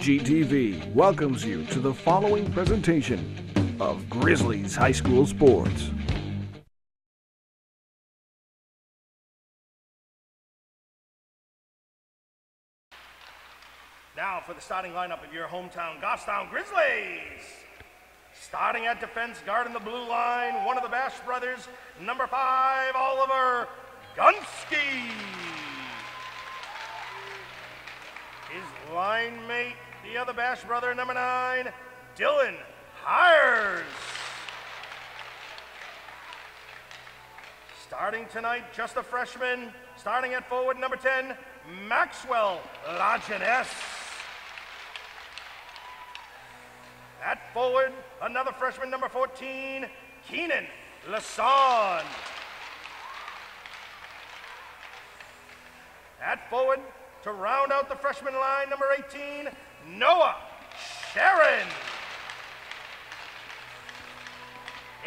HGTV welcomes you to the following presentation of Grizzlies High School Sports. Now for the starting lineup of your hometown Goffstown Grizzlies. Starting at defense, guarding the blue line, one of the Bash brothers, number 5, Oliver Gunski. His line mate, the other Bash brother, number 9, Dylan Hires. Starting tonight, just a freshman, starting at forward, number 10, Maxwell Lajeunesse. At forward, another freshman, number 14, Keenan Lasan. At forward, to round out the freshman line, number 18, Noah Sharon.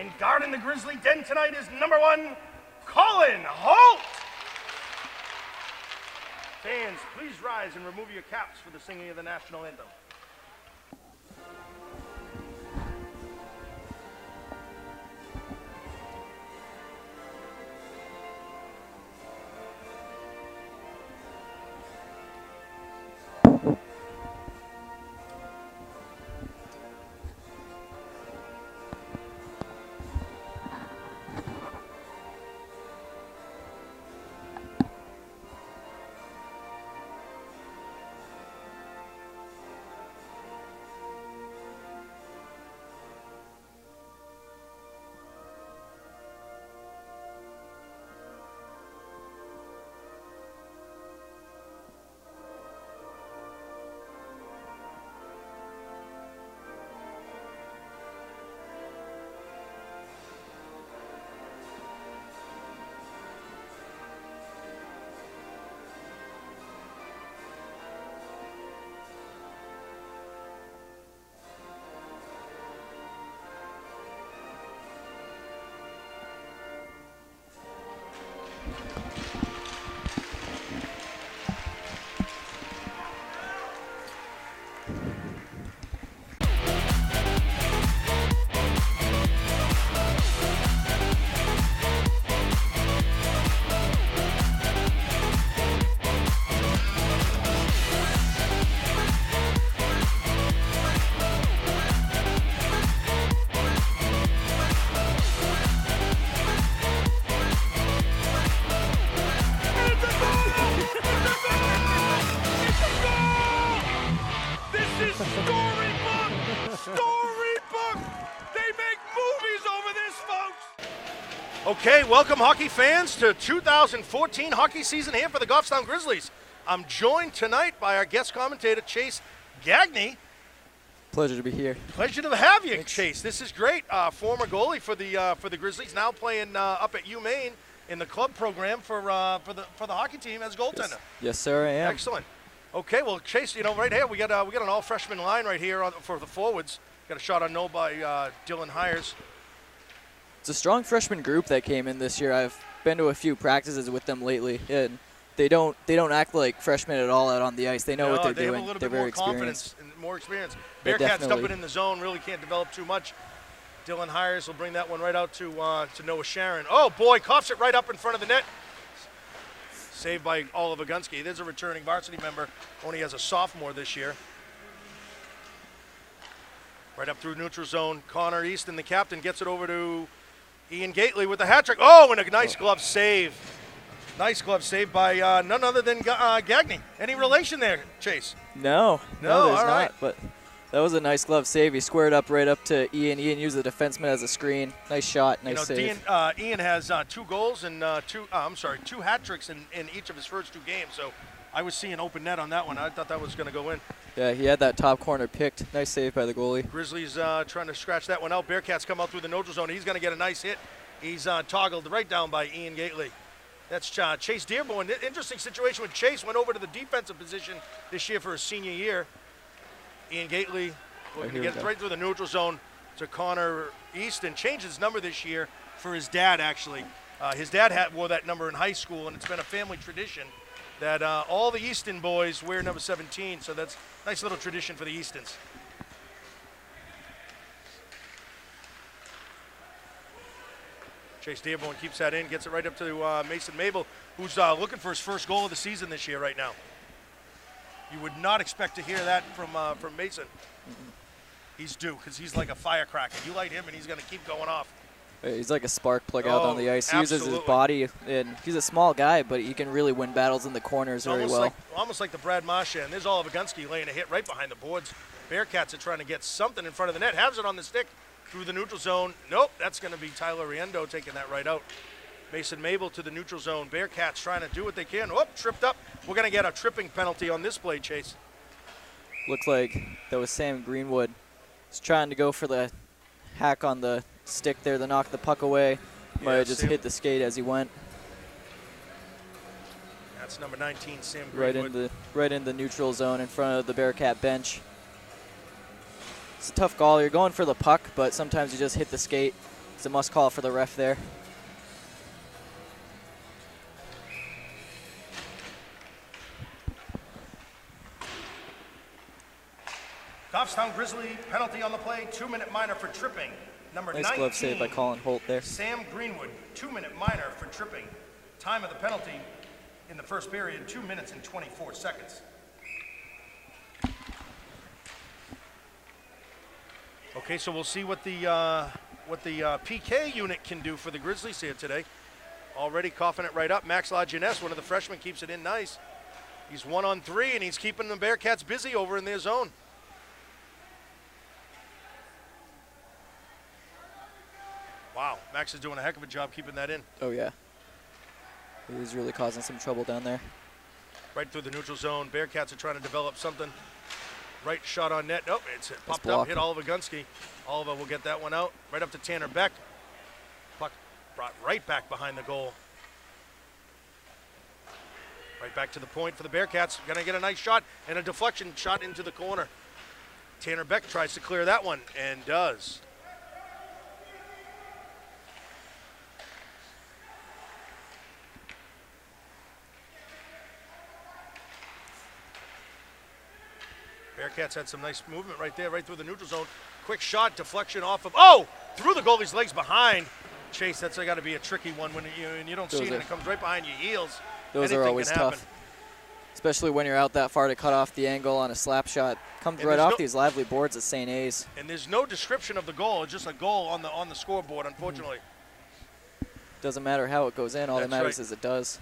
And guarding the Grizzly den tonight is number 1, Colin Holt. Fans, please rise and remove your caps for the singing of the national anthem. Okay, welcome hockey fans to 2014 hockey season here for the Goffstown Grizzlies. I'm joined tonight by our guest commentator, Chase Gagne. Pleasure to be here. Pleasure to have you, Thanks. Chase. This is great. Former goalie for the Grizzlies, now playing up at UMaine in the club program for the hockey team as goaltender. Yes, sir, I am. Excellent. Okay, well, Chase, right here we got an all freshman line right here for the forwards. Got a shot on goal by Dylan Hires. It's a strong freshman group that came in this year. I've been to a few practices with them lately, and they don't act like freshmen at all out on the ice. They know what they're doing. Have a little they're bit very more experienced. confidence and more experience. Yeah, Bearcats definitely. dumping in the zone, really can't develop too much. Dylan Hires will bring that one right out to Noah Sharon. Oh boy, coughs it right up in front of the net. Saved by Oliver Gunski. There's a returning varsity member, only as a sophomore this year. Right up through neutral zone. Connor Easton, the captain, gets it over to Ian Gately with the hat trick. Oh, and a nice glove save. Nice glove save by none other than Gagne. Any relation there, Chase? No, there's all not. right. But that was a nice glove save. He squared up right up to Ian. Ian used the defenseman as a screen. Nice shot, nice save. Ian has 2 goals and 2 hat tricks in each of his first 2 games. So I was seeing open net on that one. I thought that was going to go in. Yeah, he had that top corner picked. Nice save by the goalie. Grizzlies trying to scratch that one out. Bearcats come out through the neutral zone. He's going to get a nice hit. He's toggled right down by Ian Gately. That's Chase Dearborn. Interesting situation with Chase. Went over to the defensive position this year for his senior year. Ian Gately looking to get right through the neutral zone to Connor Easton. Changed his number this year for his dad, actually. His dad wore that number in high school, and it's been a family tradition that all the Easton boys wear number 17. So that's Nice little tradition for the Eastons. Chase Dearborn keeps that in, gets it right up to Mason Mabel, who's looking for his first goal of the season this year right now. You would not expect to hear that from Mason. He's due, because he's like a firecracker. You light him, and he's going to keep going off. He's like a spark plug out on the ice. He uses his absolutely. body, and he's a small guy, but he can really win battles in the corners very well. Almost like the Brad Marchand. And there's Oliver Gunsky laying a hit right behind the boards. Bearcats are trying to get something in front of the net. Has it on the stick through the neutral zone. Nope, that's going to be Tyler Riendo taking that right out. Mason Mabel to the neutral zone. Bearcats trying to do what they can. Whoop, tripped up. We're going to get a tripping penalty on this play, Chase. Looks like that was Sam Greenwood. He's trying to go for the hack on the stick there to knock the puck away. Might have just hit the skate as he went. That's number 19, Sam Greenwood. Right in the neutral zone in front of the Bearcat bench. It's a tough call. You're going for the puck, but sometimes you just hit the skate. It's a must call for the ref there. Goffstown Grizzly penalty on the play, 2-minute minor for tripping. Number nice 19, glove save by Colin Holt there. Sam Greenwood, 2-minute minor for tripping. Time of the penalty in the first period, 2 minutes and 24 seconds. Okay, so we'll see what the PK unit can do for the Grizzlies here today. Already coughing it right up. Max Lajeunesse, one of the freshmen, keeps it in nice. He's 1-on-3, and he's keeping the Bearcats busy over in their zone. Wow, Max is doing a heck of a job keeping that in. Oh, yeah. He's really causing some trouble down there. Right through the neutral zone. Bearcats are trying to develop something. Right shot on net. Nope, it's popped up, hit Oliver Gunsky. Oliver will get that one out. Right up to Tanner Beck. Puck brought right back behind the goal. Right back to the point for the Bearcats. Going to get a nice shot and a deflection shot into the corner. Tanner Beck tries to clear that one and does. Bearcats had some nice movement right there, right through the neutral zone. Quick shot, deflection off of, through the goalie's legs behind. Chase, that's got to be a tricky one when you don't see it and it comes right behind your heels. Those are always tough, especially when you're out that far to cut off the angle on a slap shot. Comes right off these lively boards at St. A's. And there's no description of the goal. It's just a goal on the scoreboard, unfortunately. Doesn't matter how it goes in. All that matters is it does.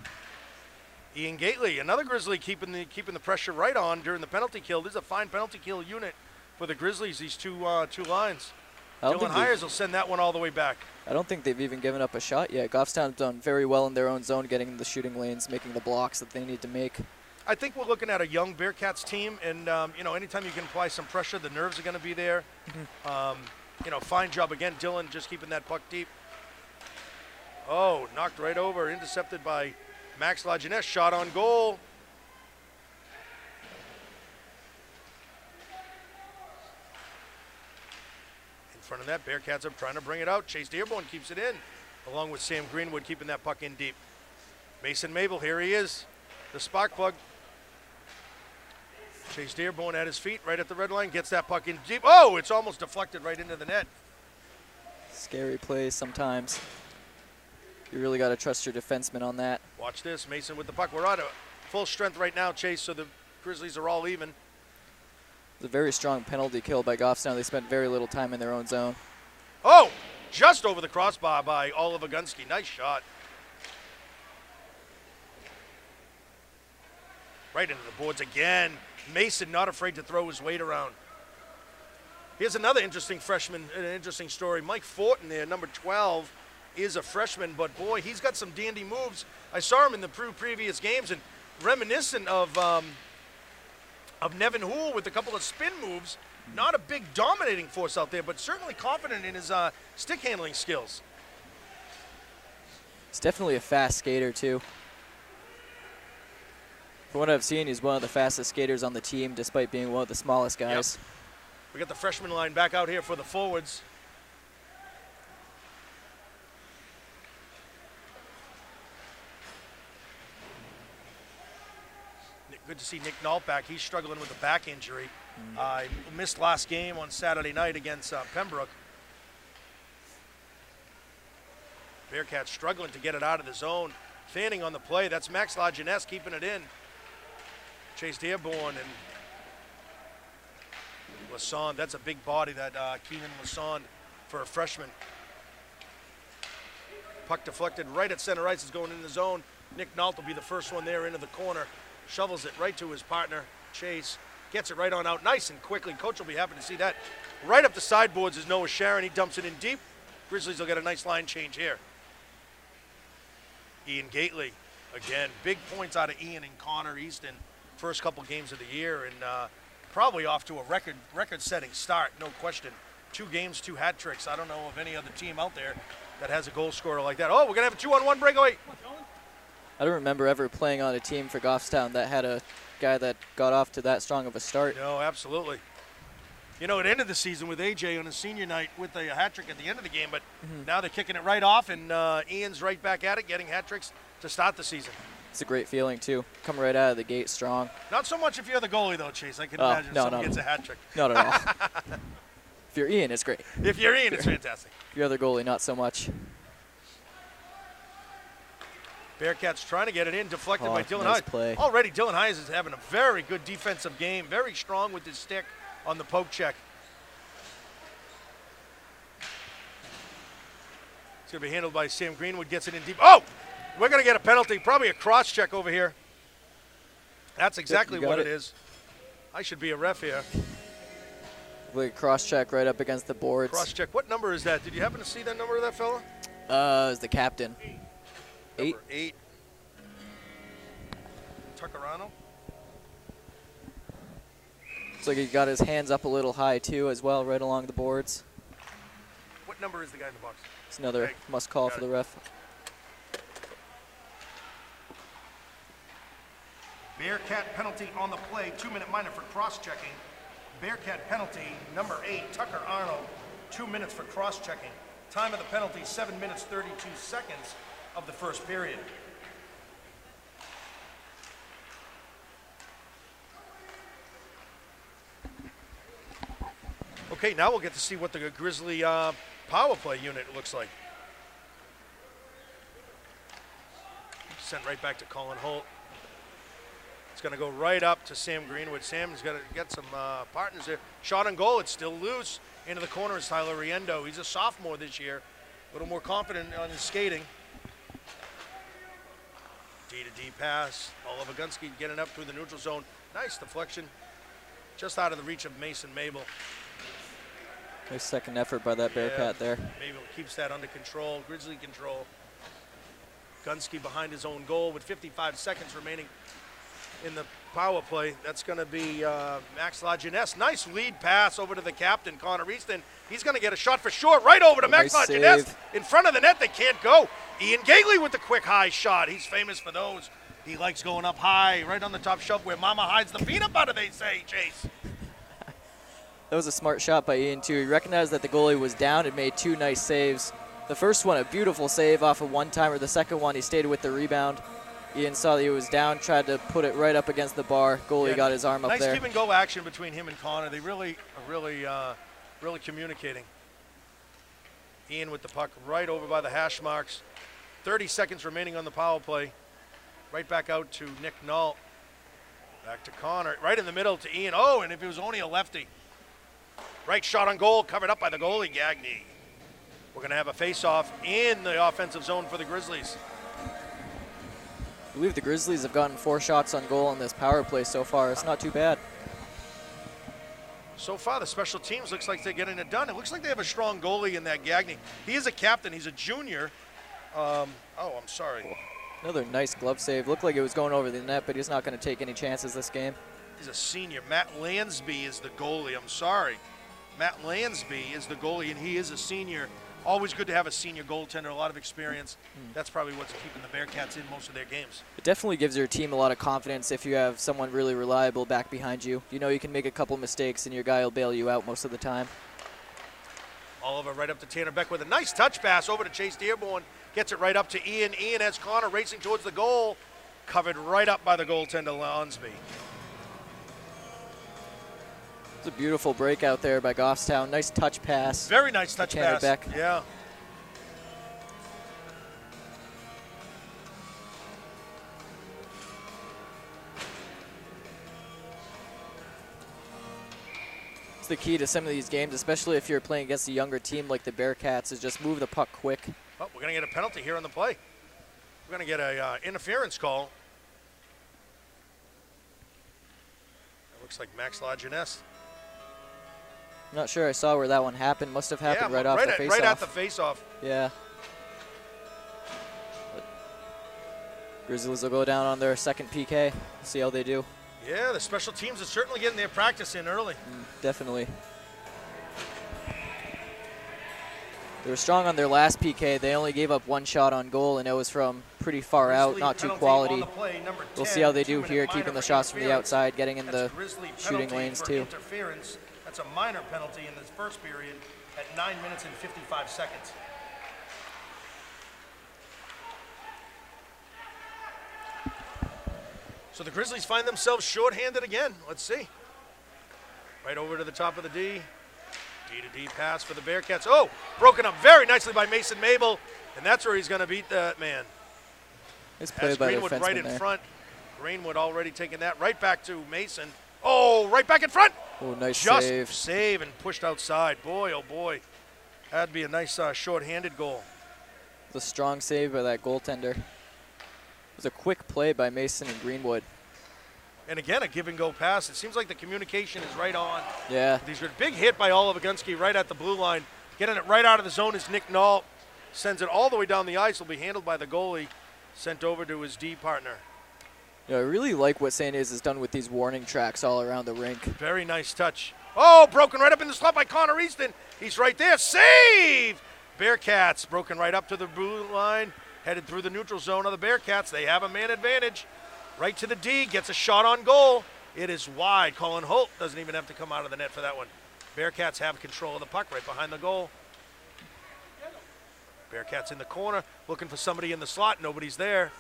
Ian Gately, another Grizzly, keeping the pressure right on during the penalty kill. This is a fine penalty kill unit for the Grizzlies, these two lines. Dylan Hires will send that one all the way back. I don't think they've even given up a shot yet. Goffstown's done very well in their own zone, getting in the shooting lanes, making the blocks that they need to make. I think we're looking at a young Bearcats team, and anytime you can apply some pressure, the nerves are going to be there. Fine job again, Dylan, just keeping that puck deep. Oh, knocked right over, intercepted by Max Lajeunesse, shot on goal. In front of that, Bearcats are trying to bring it out. Chase Dearborn keeps it in, along with Sam Greenwood keeping that puck in deep. Mason Mabel, here he is, the spark plug. Chase Dearborn at his feet, right at the red line, gets that puck in deep. Oh, it's almost deflected right into the net. Scary plays sometimes. You really got to trust your defenseman on that. Watch this, Mason with the puck. We're on full strength right now, Chase, so the Grizzlies are all even. It's a very strong penalty kill by Goffstown. They spent very little time in their own zone. Oh, just over the crossbar by Oliver Gunsky. Nice shot. Right into the boards again. Mason not afraid to throw his weight around. Here's another interesting freshman, an interesting story. Mike Fortin there, number 12. Is a freshman, but boy, he's got some dandy moves. I saw him in the previous games, and reminiscent of Nevin Hoole with a couple of spin moves. Not a big dominating force out there, but certainly confident in his stick handling skills. He's definitely a fast skater too. From what I've seen, he's one of the fastest skaters on the team, despite being one of the smallest guys. Yep. We got the freshman line back out here for the forwards. good to see Nick Nault back. He's struggling with a back injury. Missed last game on Saturday night against Pembroke. Bearcats struggling to get it out of the zone. Fanning on the play. That's Max Lajeunesse keeping it in. Chase Dearborn and Lassonde. That's a big body, that Keenan Lassonde, for a freshman. Puck deflected right at center ice. Is going in the zone. Nick Nault will be the first one there into the corner. Shovels it right to his partner, Chase. Gets it right on out nice and quickly. Coach will be happy to see that. Right up the sideboards is Noah Sharon. He dumps it in deep. Grizzlies will get a nice line change here. Ian Gately, again, big points out of Ian and Connor Easton. First couple games of the year, and probably off to a record-setting start, no question. 2 games, 2 hat tricks. I don't know of any other team out there that has a goal scorer like that. Oh, we're going to have a 2-on-1 breakaway. I don't remember ever playing on a team for Goffstown that had a guy that got off to that strong of a start. No, absolutely. You know, it ended the season with AJ on his senior night with a hat trick at the end of the game, but now they're kicking it right off, and Ian's right back at it, getting hat tricks to start the season. It's a great feeling, too. Come right out of the gate strong. Not so much if you're the goalie, though, Chase. I can imagine someone gets a hat trick. Not at all. If you're Ian, it's great. If you're Ian, it's fantastic. If you're the goalie, not so much. Bearcats trying to get it in, deflected by Dylan nice Hayes. Play. Already, Dylan Hayes is having a very good defensive game, very strong with his stick on the poke check. It's going to be handled by Sam Greenwood, gets it in deep. Oh! We're going to get a penalty, probably a cross check over here. That's exactly what it is. I should be a ref here. Like cross check right up against the boards. Cross check. What number is that? Did you happen to see that number of that fella? Is the captain. 8. Number 8. Tuckerano. Looks like he got his hands up a little high too, as well, right along the boards. What number is the guy in the box? It's another must call for the ref. Bearcat penalty on the play, 2-minute minor for cross-checking. Bearcat penalty, number 8, Tucker Arnold, 2 minutes for cross-checking. Time of the penalty, 7 minutes, 32 seconds of the first period. Okay, now we'll get to see what the Grizzly power play unit looks like. Sent right back to Colin Holt. It's going to go right up to Sam Greenwood. Sam's got to get some partners there. Shot on goal. It's still loose. Into the corner is Tyler Riendo. He's a sophomore this year. A little more confident on his skating. D-to-D pass. Oliver Gunsky getting up through the neutral zone. Nice deflection. Just out of the reach of Mason Mabel. Nice second effort by that Bearcat there. Mabel keeps that under control. Grizzly control. Gunsky behind his own goal with 55 seconds remaining in the power play. That's going to be Max Lajeunesse. Nice lead pass over to the captain, Connor Easton. He's going to get a shot for sure, right over to Max Lajeunesse. In front of the net, they can't go. Ian Gately with the quick high shot. He's famous for those. He likes going up high, right on the top shelf where Mama hides the peanut butter, they say, Chase. That was a smart shot by Ian, too. He recognized that the goalie was down and made 2 nice saves. The first one, a beautiful save off of one-timer. The second one, he stayed with the rebound. Ian saw that he was down, tried to put it right up against the bar. Goalie got his arm up there. Nice give and go action between him and Connor. They really are really communicating. Ian with the puck right over by the hash marks. 30 seconds remaining on the power play. Right back out to Nick Nault. Back to Connor. Right in the middle to Ian. Oh, and if it was only a lefty. Right shot on goal, covered up by the goalie, Gagne. We're going to have a face-off in the offensive zone for the Grizzlies. I believe the Grizzlies have gotten 4 shots on goal in this power play so far. It's not too bad. So far, the special teams looks like they're getting it done. It looks like they have a strong goalie in that Gagne. He is a captain. He's a junior. I'm sorry. Another nice glove save. Looked like it was going over the net, but he's not going to take any chances this game. He's a senior. Matt Lansby is the goalie. I'm sorry. Matt Lansby is the goalie, and he is a senior. Always good to have a senior goaltender, a lot of experience. That's probably what's keeping the Bearcats in most of their games. It definitely gives your team a lot of confidence if you have someone really reliable back behind you. You know you can make a couple mistakes and your guy will bail you out most of the time. Oliver right up to Tanner Beck with a nice touch pass over to Chase Dearborn. Gets it right up to Ian. Ian has Connor racing towards the goal. Covered right up by the goaltender, Lonsby. It's a beautiful break out there by Goffstown. Nice touch pass. Very nice touch pass. Beck. Yeah. It's the key to some of these games, especially if you're playing against a younger team like the Bearcats, is just move the puck quick. Oh, we're going to get a penalty here on the play. We're going to get a interference call. It looks like Max Lajeunesse. I'm not sure I saw where that one happened. Must have happened right off the face-off. Right at the face-off. Yeah. But Grizzlies will go down on their second PK. See how they do. Yeah, the special teams are certainly getting their practice in early. Definitely. They were strong on their last PK. They only gave up one shot on goal, and it was from pretty far out, not too quality. We'll see how they do here, keeping the shots from the outside, getting in the shooting lanes too. Interference. That's a minor penalty in this first period at 9 minutes and 55 seconds. So the Grizzlies find themselves shorthanded again. Let's see. Right over to the top of the D. D-to-D pass for the Bearcats. Oh, broken up very nicely by Mason Mabel, and that's where he's going to beat that man. It's played by Greenwood the right in there. front. Greenwood already taking that right back to Mason. Oh, right back in front. Oh, nice Just save. and pushed outside. Boy, oh boy. That'd be a nice short-handed goal. The strong save by that goaltender. It was a quick play by Mason and Greenwood. And again, a give-and-go pass. It seems like the communication is right on. Yeah. These are big hit by Oliver Gunski right at the blue line. Getting it right out of the zone is Nick Knoll. Sends it all the way down the ice. Will be handled by the goalie. Sent over to his D partner. Yeah, I really like what St. A's has done with these warning tracks all around the rink. Very nice touch. Oh, broken right up in the slot by Connor Easton. He's right there. Save! Bearcats broken right up to the blue line. Headed through the neutral zone of the Bearcats. They have a man advantage. Right to the D. Gets a shot on goal. It is wide. Colin Holt doesn't even have to come out of the net for that one. Bearcats have control of the puck right behind the goal. Bearcats in the corner. Looking for somebody in the slot. Nobody's there.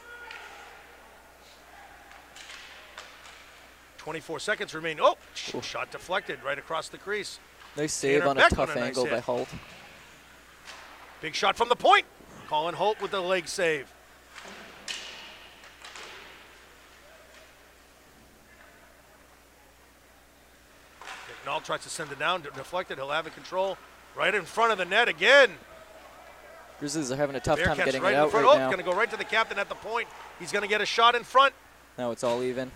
24 seconds remain. Oh, shot deflected right across the crease. Nice save on a tough angle by Holt. Big shot from the point. Colin Holt with the leg save. McNall tries to send it down, deflected. He'll have it control right in front of the net again. Grizzlies are having a tough time getting right it out right now. Going to go right to the captain at the point. He's going to get a shot in front. Now it's all even.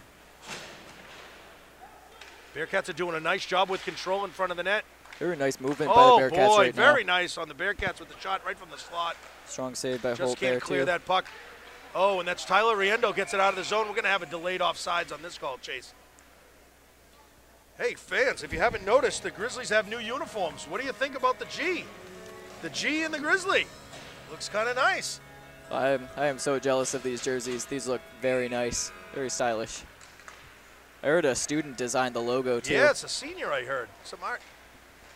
Bearcats are doing a nice job with control in front of the net. Very nice movement by the Bearcats right now. Very nice on the Bearcats with the shot right from the slot. Strong save by Holt there, Just can't clear too. that puck. Oh, and that's Tyler Riendo gets it out of the zone. We're going to have a delayed offsides on this call, Chase. Hey, fans, if you haven't noticed, the Grizzlies have new uniforms. What do you think about the G? The G and the Grizzly. Looks kind of nice. I am so jealous of these jerseys. These look very nice, very stylish. I heard a student designed the logo, too. Yeah, it's a senior, I heard. Some art.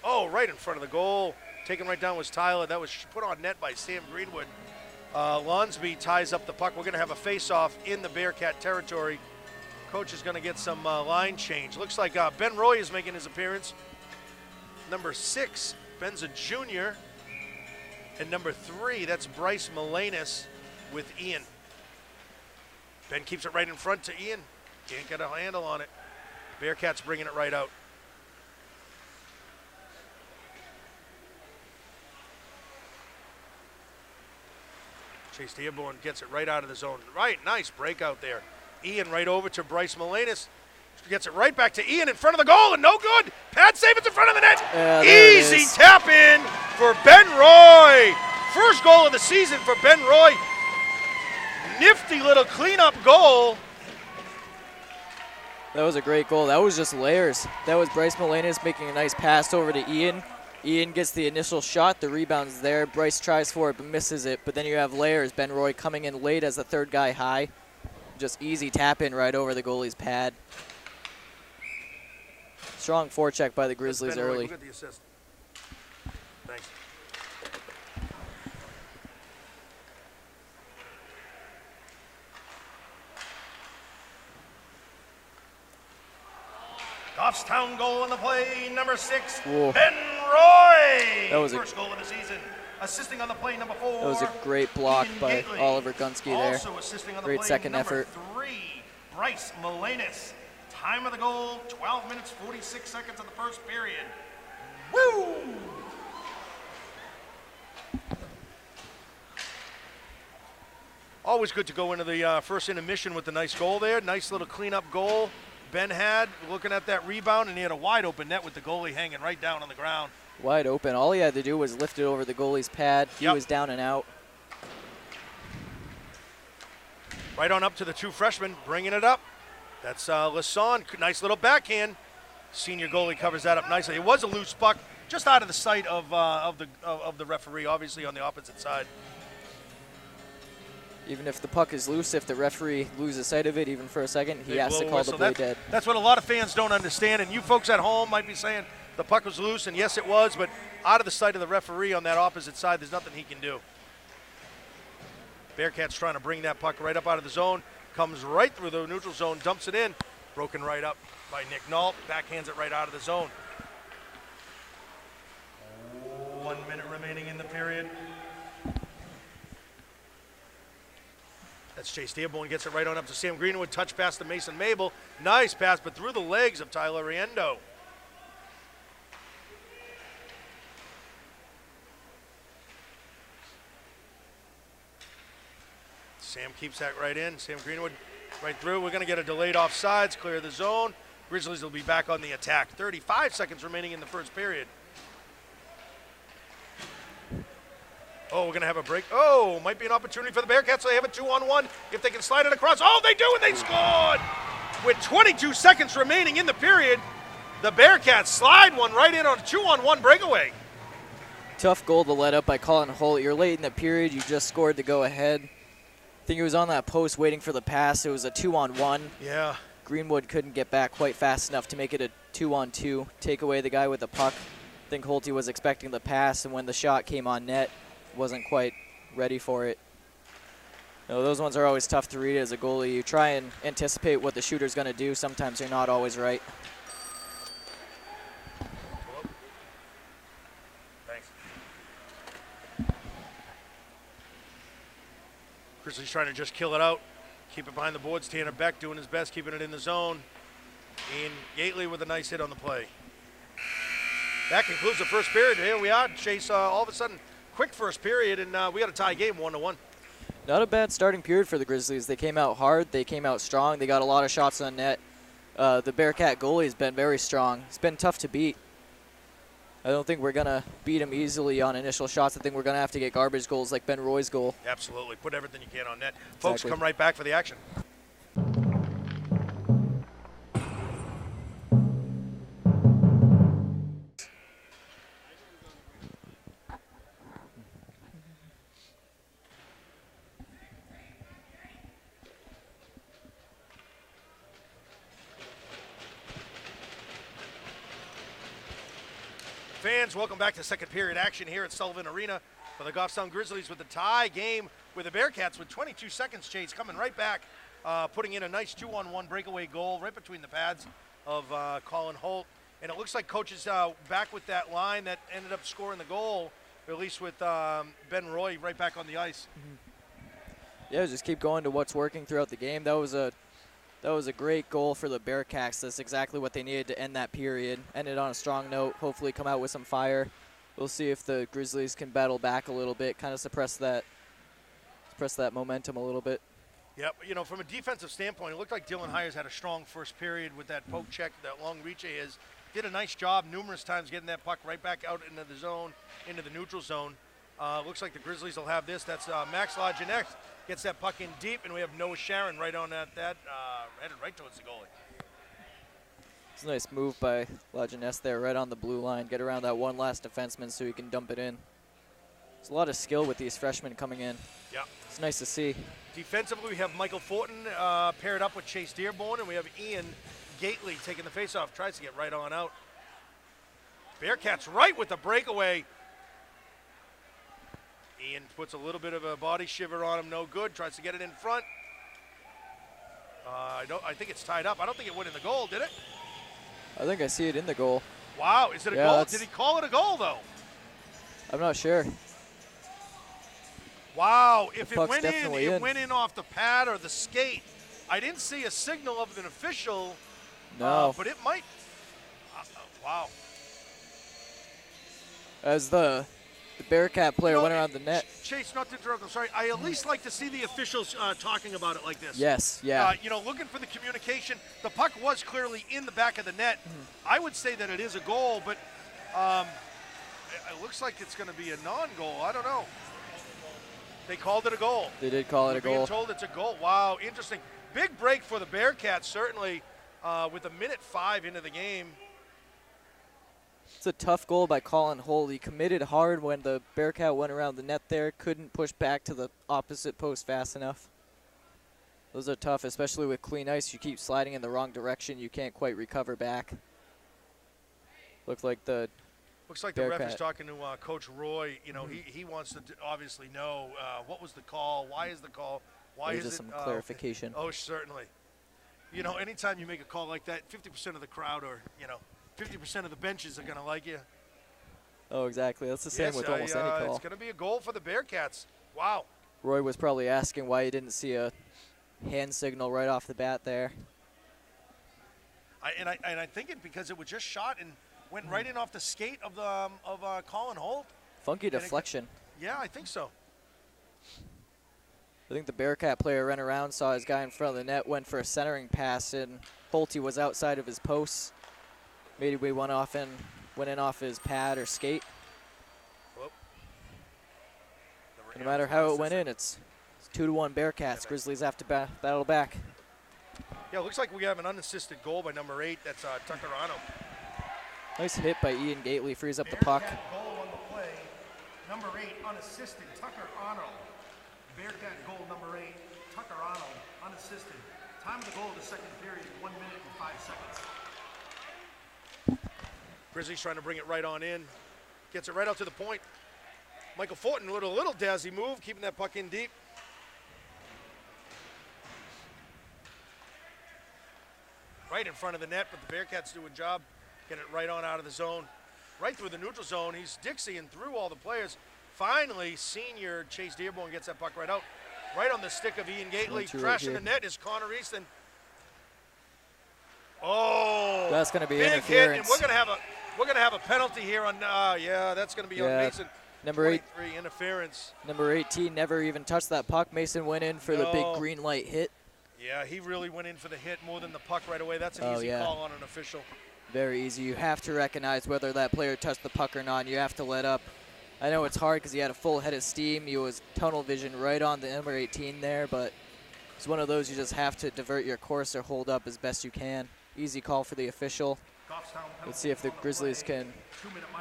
Oh, right in front of the goal. Taken right down was Tyler. That was put on net by Sam Greenwood. Lonsby ties up the puck. We're going to have a face-off in the Bearcat territory. Coach is going to get some line change. Looks like Ben Roy is making his appearance. Number 6, Ben's a junior. And number 3, that's Bryce Melanis with Ian. Ben keeps it right in front to Ian. Can't get a handle on it. Bearcats bringing it right out. Chase Dearborn gets it right out of the zone. Right, nice breakout there. Ian right over to Bryce Melanis. Gets it right back to Ian in front of the goal, and no good. Pad save, it's in front of the net. Yeah, easy tap in for Ben Roy. First goal of the season for Ben Roy. Nifty little cleanup goal. That was a great goal. That was just layers. That was Bryce Melanis making a nice pass over to Ian. Ian gets the initial shot. The rebound's there. Bryce tries for it but misses it. But then you have layers. Ben Roy coming in late as the third guy high. Just easy tap in right over the goalie's pad. Strong forecheck by the Grizzlies early. Look at the assist. Thanks. Goffstown goal in the play, number 6, Whoa. Ben Roy. That was first goal of the season. Assisting on the play, number 4. That was a great block Ian by Gately. Oliver Gunsky there. Also assisting on the Great play, second number effort. 3, Bryce Melanis. Time of the goal, 12 minutes, 46 seconds of the first period. Woo! Always good to go into the first intermission with the nice goal there. Nice little cleanup goal Ben had, looking at that rebound, and he had a wide open net with the goalie hanging right down on the ground. Wide open. All he had to do was lift it over the goalie's pad. He Yep. was down and out. Right on up to the 2 freshmen, bringing it up. That's Lassonde. Nice little backhand. Senior goalie covers that up nicely. It was a loose puck, just out of the sight of the referee, obviously on the opposite side. Even if the puck is loose, if the referee loses sight of it even for a second, he They has blow to a call the whistle. play dead. That's what a lot of fans don't understand, and you folks at home might be saying the puck was loose, and yes, it was, but out of the sight of the referee on that opposite side, there's nothing he can do. Bearcats trying to bring that puck right up out of the zone, comes right through the neutral zone, dumps it in, broken right up by Nick Nault, backhands it right out of the zone. 1 minute remaining in the period. That's Chase Dearborn, gets it right on up to Sam Greenwood, touch pass to Mason Mabel. Nice pass, but through the legs of Tyler Riendo. Sam keeps that right in. Sam Greenwood right through. We're going to get a delayed offsides, clear the zone. Grizzlies will be back on the attack. 35 seconds remaining in the first period. Oh, we're going to have a break. Oh, might be an opportunity for the Bearcats. They have a 2-on-1 if they can slide it across. Oh, they do, and they scored! With 22 seconds remaining in the period, the Bearcats slide one right in on a 2-on-1 breakaway. Tough goal to let up by Colin Holt. You're late in the period. You just scored to go ahead. I think he was on that post waiting for the pass. It was a 2-on-1. Yeah. Greenwood couldn't get back quite fast enough to make it a 2-on-2. Take away the guy with the puck. I think Holte was expecting the pass, and when the shot came on net, wasn't quite ready for it. No, those ones are always tough to read as a goalie. You try and anticipate what the shooter's going to do. Sometimes you're not always right. Thanks. Grizzlies trying to just kill it out. Keep it behind the boards. Tanner Beck doing his best, keeping it in the zone. Ian Gately with a nice hit on the play. That concludes the first period. Here we are. Chase, all of a sudden, quick first period, and we got a tie game 1-1. Not a bad starting period for the Grizzlies. They came out hard. They came out strong. They got a lot of shots on net. The Bearcat goalie has been very strong. It's been tough to beat. I don't think we're going to beat him easily on initial shots. I think we're going to have to get garbage goals like Ben Roy's goal. Absolutely. Put everything you can on net. Folks, Exactly. come right back for the action. Fans, welcome back to second period action here at Sullivan Arena for the Goffstown Grizzlies with the tie game with the Bearcats with 22 seconds. Chase coming right back, putting in a nice 2-on-1 breakaway goal right between the pads of Colin Holt. And it looks like Coach is back with that line that ended up scoring the goal, or at least with Ben Roy right back on the ice. Yeah, just keep going to what's working throughout the game. That was a great goal for the Bearcats. That's exactly what they needed to end that period. Ended on a strong note. Hopefully come out with some fire. We'll see if the Grizzlies can battle back a little bit, kind of suppress that momentum a little bit. Yep, you know, from a defensive standpoint, it looked like Dylan Hires had a strong first period with that poke check, that long reach of his. Did a nice job numerous times getting that puck right back out into the zone, into the neutral zone. Looks like the Grizzlies will have this. That's Max Lajeunesse gets that puck in deep, and we have Noah Sharon right on that headed right towards the goalie. It's a nice move by Lajeunesse there, right on the blue line. Get around that one last defenseman so he can dump it in. There's a lot of skill with these freshmen coming in. Yeah. It's nice to see. Defensively, we have Michael Fortin paired up with Chase Dearborn, and we have Ian Gately taking the faceoff. Tries to get right on out. Bearcats right with the breakaway. Ian puts a little bit of a body shiver on him. No good. Tries to get it in front. I think it's tied up. I don't think it went in the goal, did it? I think I see it in the goal. Wow, is it a Yeah, goal? Did he call it a goal, though? I'm not sure. Wow, if it puck's went in, definitely it in. went in off the pad or the skate. I didn't see a signal of an official. No. But it might. Wow. As the Bearcat player went around the net. Chase, not to interrupt, I'm sorry. I at least like to see the officials talking about it like this. Yes, yeah. Looking for the communication. The puck was clearly in the back of the net. I would say that it is a goal, but it looks like it's going to be a non-goal. I don't know. They called it a goal. They did call it a goal. Being told it's a goal. Wow, interesting. Big break for the Bearcats, certainly, with 1:05 into the game. It's a tough goal by Colin Holt. He committed hard when the Bearcat went around the net there. Couldn't push back to the opposite post fast enough. Those are tough, especially with clean ice. You keep sliding in the wrong direction. You can't quite recover back. Looks like the ref is talking to Coach Roy. He wants to obviously know what was the call, why is the call, why is it? Some clarification. Oh, certainly. Anytime you make a call like that, 50% of the crowd or 50% of the benches are going to like you. Oh, exactly. That's the same with almost any call. It's going to be a goal for the Bearcats. Wow. Roy was probably asking why he didn't see a hand signal right off the bat there. I think it because it was just shot and went right in off the skate of Colin Holt. Funky deflection. Yeah, I think so. I think the Bearcat player ran around, saw his guy in front of the net, went for a centering pass, and Holte was outside of his posts. Maybe went in off his pad or skate. No matter how it went in, it's 2-1 Bearcats. Grizzlies have to battle back. Yeah, it looks like we have an unassisted goal by number 8. That's Tuckerano. Nice hit by Ian Gately, frees up the puck. Goal on the play, number 8, unassisted, Tucker Arnold. Bearcat goal number 8, Tucker Arnold, unassisted. Time of the goal of the second period, 1 minute and 5 seconds. Grizzlies trying to bring it right on in. Gets it right out to the point. Michael Fortin with a little dazzy move, keeping that puck in deep. Right in front of the net, but the Bearcats do a job. Getting it right on out of the zone. Right through the neutral zone. He's Dixieing through all the players. Finally, senior Chase Dearborn gets that puck right out. Right on the stick of Ian Gately. Crashing the net is Connor Easton. Oh, that's going to be big interference. Hit, and we're gonna have a penalty here on. That's going to be on Mason. Number 8, interference. Number 18 never even touched that puck. Mason went in for the big green light hit. Yeah, he really went in for the hit more than the puck right away. That's an easy call on an official. Very easy. You have to recognize whether that player touched the puck or not. You have to let up. I know it's hard because he had a full head of steam. He was tunnel vision right on the number 18 there, but it's one of those you just have to divert your course or hold up as best you can. Easy call for the official. Let's see if the Grizzlies can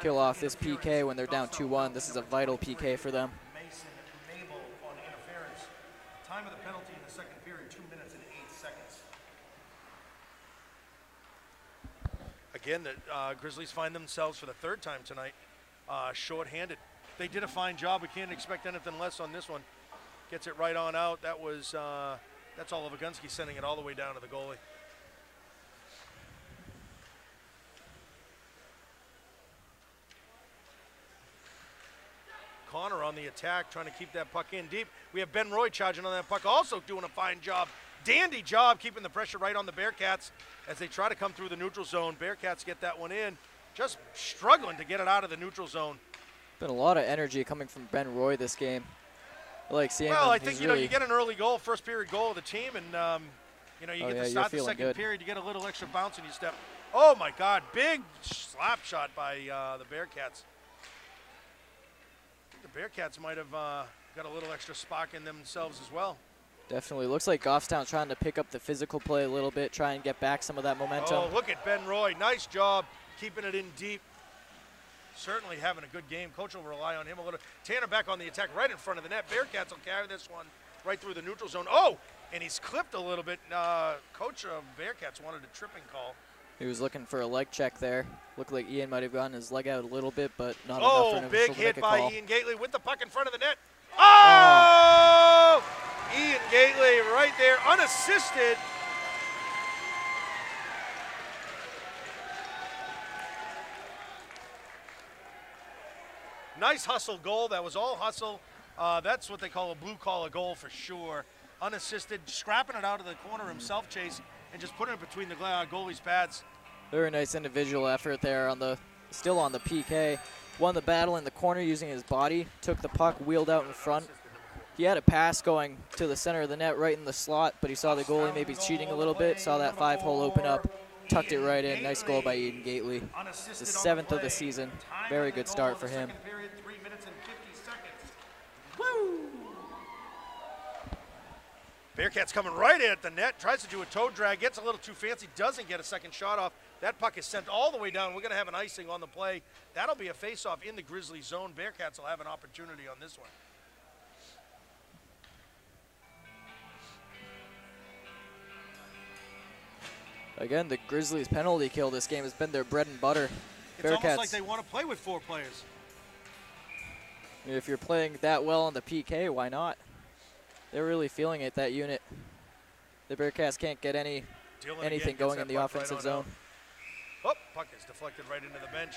kill off this PK when they're down 2-1. This is a vital PK for them. Mason Mabel on interference. Time of the penalty in the second period, 2 minutes and 8 seconds. Again, the Grizzlies find themselves for the third time tonight short-handed. They did a fine job. We can't expect anything less on this one. Gets it right on out. That was that's Oliver Gunsky sending it all the way down to the goalie. Connor on the attack, trying to keep that puck in deep. We have Ben Roy charging on that puck, also doing a fine job. Dandy job keeping the pressure right on the Bearcats as they try to come through the neutral zone. Bearcats get that one in. Just struggling to get it out of the neutral zone. Been a lot of energy coming from Ben Roy this game. I like seeing him. Well, I think, you get an early goal, first period goal of the team, and, you get to start the second period. You get a little extra bounce in your step. Oh, my God. Big slap shot by the Bearcats. The Bearcats might have got a little extra spark in themselves as well. Definitely. Looks like Goffstown trying to pick up the physical play a little bit, try and get back some of that momentum. Oh, look at Ben Roy. Nice job keeping it in deep. Certainly having a good game. Coach will rely on him a little. Tanner back on the attack right in front of the net. Bearcats will carry this one right through the neutral zone. Oh, and he's clipped a little bit. Coach of Bearcats wanted a tripping call. He was looking for a leg check there. Looked like Ian might have gotten his leg out a little bit, but not enough for an official to make a call. Oh, big hit by Ian Gately with the puck in front of the net. Oh! Ian Gately right there, unassisted. Nice hustle goal. That was all hustle. That's what they call a blue-collar goal for sure. Unassisted, scrapping it out of the corner himself, Chase, and just putting it between the goalie's pads. Very nice individual effort there still on the PK. Won the battle in the corner using his body, took the puck, wheeled out in front. He had a pass going to the center of the net right in the slot, but he saw the goalie maybe cheating a little bit, saw that 5-hole open up, tucked it right in. Nice goal by Ian Gately. It's the 7th of the season. Very good start for him. Bearcats coming right in at the net, tries to do a toe drag, gets a little too fancy, doesn't get a second shot off. That puck is sent all the way down. We're going to have an icing on the play. That'll be a face-off in the Grizzly zone. Bearcats will have an opportunity on this one. Again, the Grizzlies' penalty kill this game has been their bread and butter. It's almost like they want to play with 4 players. If you're playing that well on the PK, why not? They're really feeling it, that unit. The Bearcats can't get anything going in the offensive zone. Oh, puck is deflected right into the bench.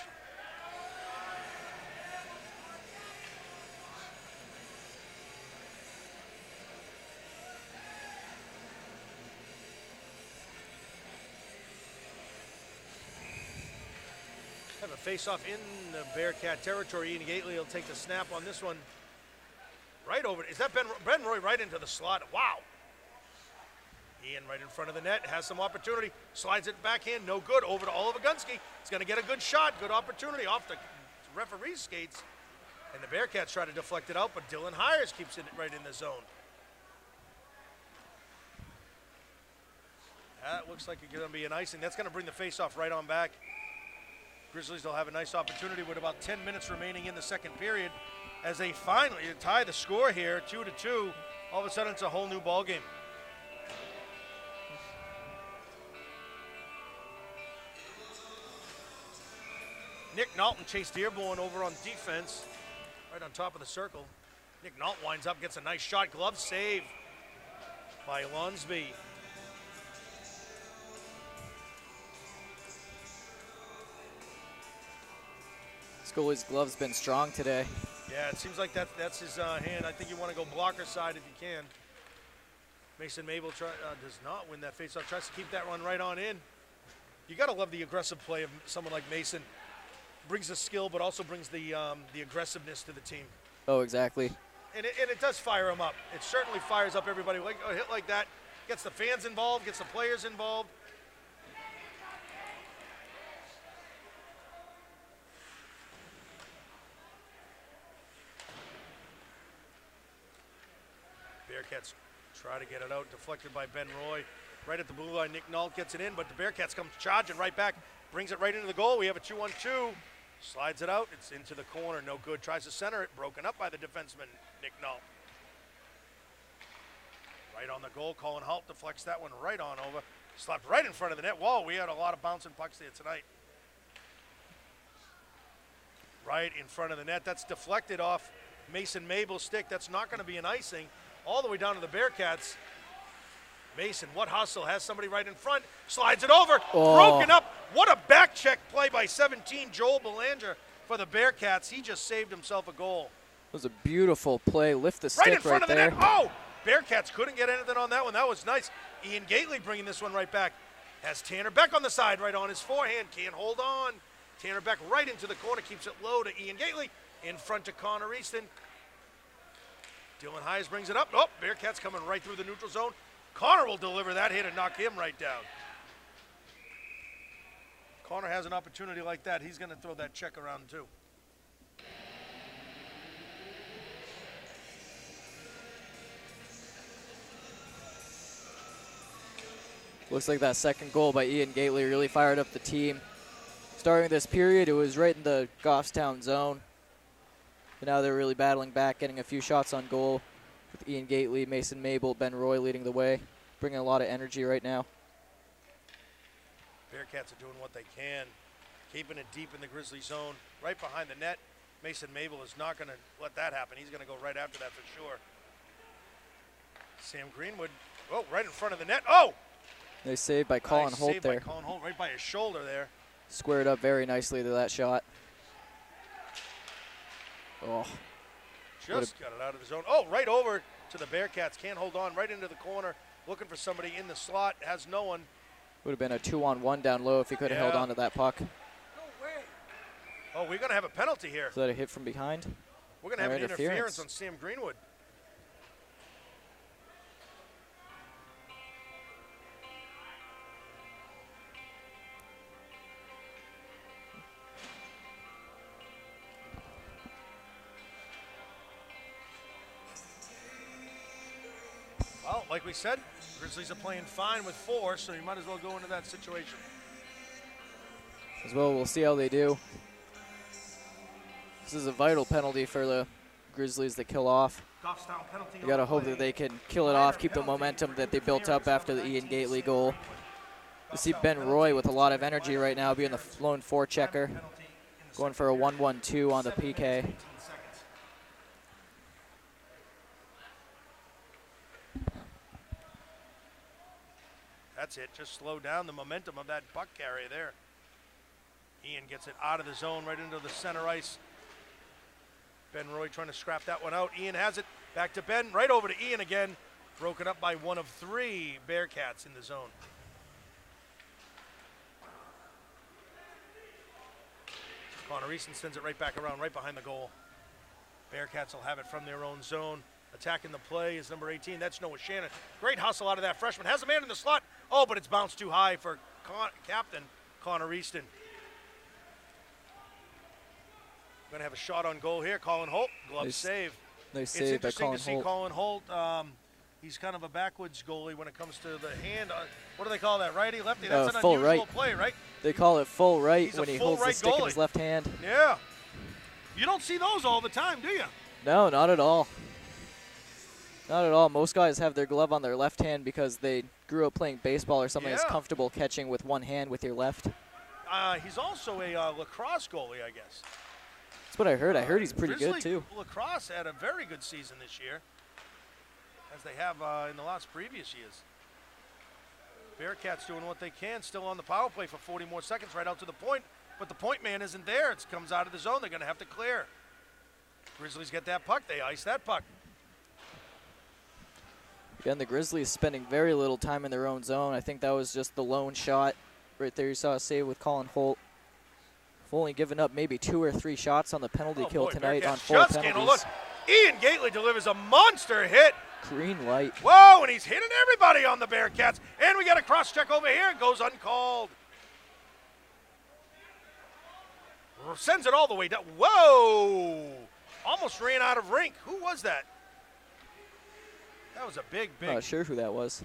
Have a face-off in the Bearcat territory. Ian Gately will take the snap on this one. Right over. Is that Ben Roy right into the slot? Wow. Ian right in front of the net, has some opportunity, slides it backhand, no good, over to Oliver Gunsky. He's going to get a good shot, good opportunity off the referee's skates. And the Bearcats try to deflect it out, but Dylan Hires keeps it right in the zone. That looks like it's going to be an icing. That's going to bring the face-off right on back. Grizzlies will have a nice opportunity with about 10 minutes remaining in the second period as they finally tie the score here, 2-2. All of a sudden, it's a whole new ball game. Nick Nault and Chase Dearborn over on defense, right on top of the circle. Nick Nault winds up, gets a nice shot, glove save by Lonsby. Goalie's glove's been strong today. Yeah, it seems like that's his hand. I think you want to go blocker side if you can. Mason Mabel does not win that faceoff. Tries to keep that run right on in. You got to love the aggressive play of someone like Mason. Brings the skill, but also brings the aggressiveness to the team. Oh, exactly. And it does fire him up. It certainly fires up everybody. Like a hit like that gets the fans involved, gets the players involved. Bearcats try to get it out, deflected by Ben Roy. Right at the blue line, Nick Nault gets it in, but the Bearcats come charging right back, brings it right into the goal. We have a 2-on-2, slides it out, it's into the corner, no good. Tries to center it, broken up by the defenseman, Nick Nault. Right on the goal, Colin Halt deflects that one right on over. Slapped right in front of the net. Whoa, we had a lot of bouncing pucks there tonight. Right in front of the net, that's deflected off Mason Mabel's stick. That's not going to be an icing. All the way down to the Bearcats. Mason, what hustle, has somebody right in front, slides it over, broken up. What a back check play by 17, Joel Belanger for the Bearcats. He just saved himself a goal. It was a beautiful play, lift the stick right in front of the there. net. Oh, Bearcats couldn't get anything on that one. That was nice. Ian Gately bringing this one right back. Has Tanner Beck on the side, right on his forehand, can't hold on. Tanner Beck right into the corner, keeps it low to Ian Gately, in front to Connor Easton. Dylan Hayes brings it up. Oh, Bearcats coming right through the neutral zone. Connor will deliver that hit and knock him right down. Connor has an opportunity like that. He's going to throw that check around too. Looks like that second goal by Ian Gately really fired up the team. Starting this period, it was right in the Goffstown zone. But now they're really battling back, getting a few shots on goal with Ian Gately, Mason Mabel, Ben Roy leading the way, bringing a lot of energy right now. Bearcats are doing what they can, keeping it deep in the Grizzly zone, right behind the net. Mason Mabel is not going to let that happen. He's going to go right after that for sure. Sam Greenwood, oh, right in front of the net. Oh! Nice save by Colin Holt there. By Colin Holt, right by his shoulder there. Squared up very nicely to that shot. Oh, Just got it out of the zone. Oh, right over to the Bearcats. Can't hold on. Right into the corner. Looking for somebody in the slot. Has no one. would have been a 2-on-1 down low if he could have held on to that puck. Oh, we're going to have a penalty here. Is that a hit from behind? We're going to have an interference on Sam Greenwood. Well, like we said, Grizzlies are playing fine with 4, so you might as well go into that situation. As well, we'll see how they do. This is a vital penalty for the Grizzlies to kill off. You got to hope that they can kill it off, keep the momentum that they built up after the Ian Gately goal. You see Ben Roy with a lot of energy right now, being the lone forechecker, going for a 1-1-2 on the PK. That's it. Just slow down the momentum of that puck carry there. Ian gets it out of the zone right into the center ice. Ben Roy trying to scrap that one out. Ian has it. Back to Ben. Right over to Ian again. Broken up by one of 3 Bearcats in the zone. Connor Easton sends it right back around, right behind the goal. Bearcats will have it from their own zone. Attacking the play is number 18. That's Noah Shannon. Great hustle out of that freshman. Has a man in the slot. Oh, but it's bounced too high for captain Connor Easton. Going to have a shot on goal here. Colin Holt, glove save. Nice save by Colin Holt. It's interesting to see Colin Holt. He's kind of a backwards goalie when it comes to the hand. What do they call that? Righty, lefty? That's an full unusual right. play, right? They call it full right He's when he full holds the right stick in goalie. his left hand. Yeah. You don't see those all the time, do you? No, not at all. Not at all. Most guys have their glove on their left hand because they grew up playing baseball or something that's comfortable catching with one hand with your left. He's also a lacrosse goalie, I guess. That's what I heard. I heard he's pretty good, too. Lacrosse had a very good season this year, as they have in the last previous years. Bearcats doing what they can, still on the power play for 40 more seconds, right out to the point, but the point man isn't there. It comes out of the zone. They're going to have to clear. Grizzlies get that puck. They ice that puck. Again, the Grizzlies spending very little time in their own zone. I think that was just the lone shot. Right there you saw a save with Colin Holt. Only given up maybe 2 or 3 shots on the penalty kill tonight on 4 penalties. Look, Ian Gately delivers a monster hit. Green light. Whoa, and he's hitting everybody on the Bearcats. And we got a cross check over here. It goes uncalled. Sends it all the way down. Whoa! Almost ran out of rink. Who was that? That was a big. Not sure who that was.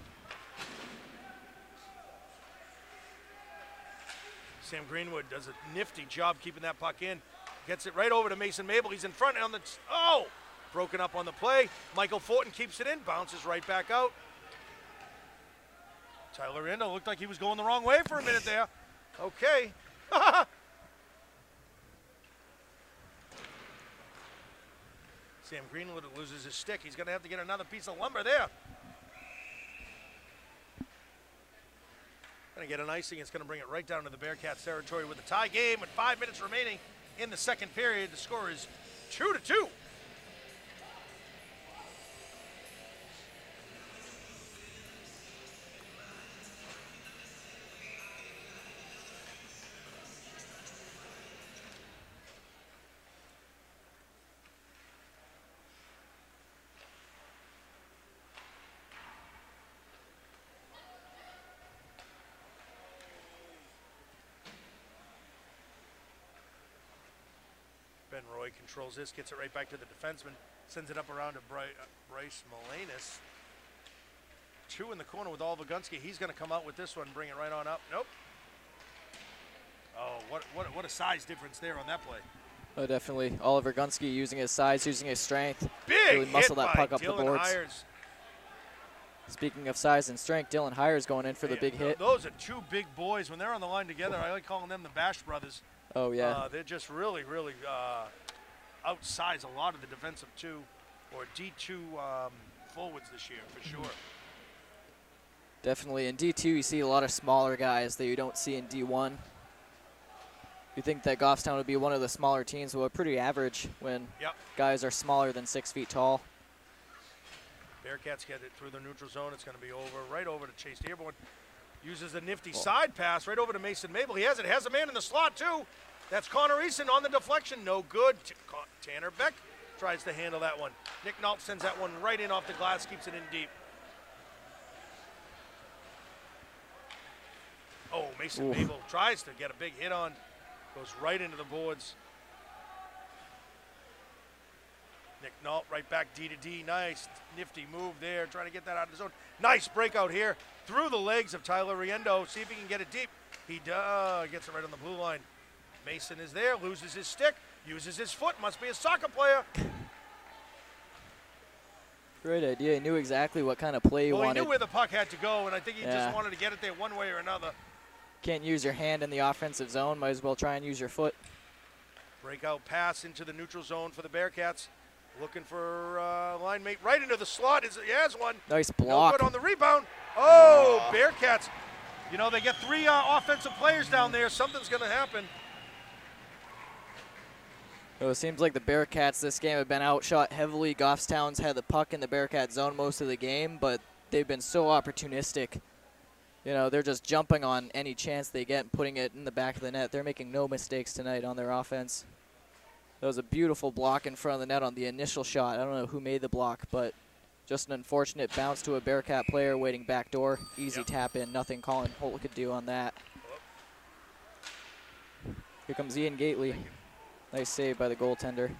Sam Greenwood does a nifty job keeping that puck in. Gets it right over to Mason Mabel. He's in front on the, broken up on the play. Michael Fortin keeps it in, bounces right back out. Tyler Endo looked like he was going the wrong way for a minute there. Okay. Sam Greenwood loses his stick. He's going to have to get another piece of lumber there. Going to get an icing. It's going to bring it right down to the Bearcats territory with a tie game with 5 minutes remaining in the second period. The score is 2-2. Ben Roy controls this, gets it right back to the defenseman, sends it up around to Bryce Melanis. 2 in the corner with Oliver Gunsky. He's going to come out with this one, bring it right on up. Nope. Oh, what a size difference there on that play. Oh, definitely. Oliver Gunsky using his size, using his strength. Big really muscle that puck up Dylan the boards. Hires. Speaking of size and strength, Dylan Hires going in for the big hit. Those are 2 big boys. When they're on the line together, I like calling them the Bash Brothers. Oh, yeah. They're just really outsize a lot of the defensive 2 or D2 forwards this year, for sure. Definitely. In D2, you see a lot of smaller guys that you don't see in D1. You think that Goffstown would be one of the smaller teams, but pretty average when guys are smaller than 6 feet tall. Bearcats get it through the neutral zone. It's going to be right over to Chase Dearborn. Uses a nifty side pass right over to Mason Mabel. He has it. Has a man in the slot, too. That's Connor Easton on the deflection. No good. Tanner Beck tries to handle that one. Nick Nault sends that one right in off the glass, keeps it in deep. Oh, Mason Mabel tries to get a big hit on. Goes right into the boards. Nick Nault right back D to D. Nice, nifty move there, trying to get that out of the zone. Nice breakout here through the legs of Tyler Riendo. See if he can get it deep. He gets it right on the blue line. Mason is there, loses his stick, uses his foot. Must be a soccer player. Great idea. He knew exactly what kind of play he wanted. He knew where the puck had to go, and I think he just wanted to get it there one way or another. Can't use your hand in the offensive zone. Might as well try and use your foot. Breakout pass into the neutral zone for the Bearcats. Looking for line mate right into the slot. He has one. Nice block. No good on the rebound. Oh, Bearcats. You know, they get 3 offensive players down there. Something's going to happen. So it seems like the Bearcats this game have been outshot heavily. Goffstown's had the puck in the Bearcat zone most of the game, but they've been so opportunistic. You know, they're just jumping on any chance they get and putting it in the back of the net. They're making no mistakes tonight on their offense. That was a beautiful block in front of the net on the initial shot. I don't know who made the block, but just an unfortunate bounce to a Bearcat player waiting backdoor. Easy tap in. Nothing Colin Holt could do on that. Here comes Ian Gately. Nice save by the goaltender.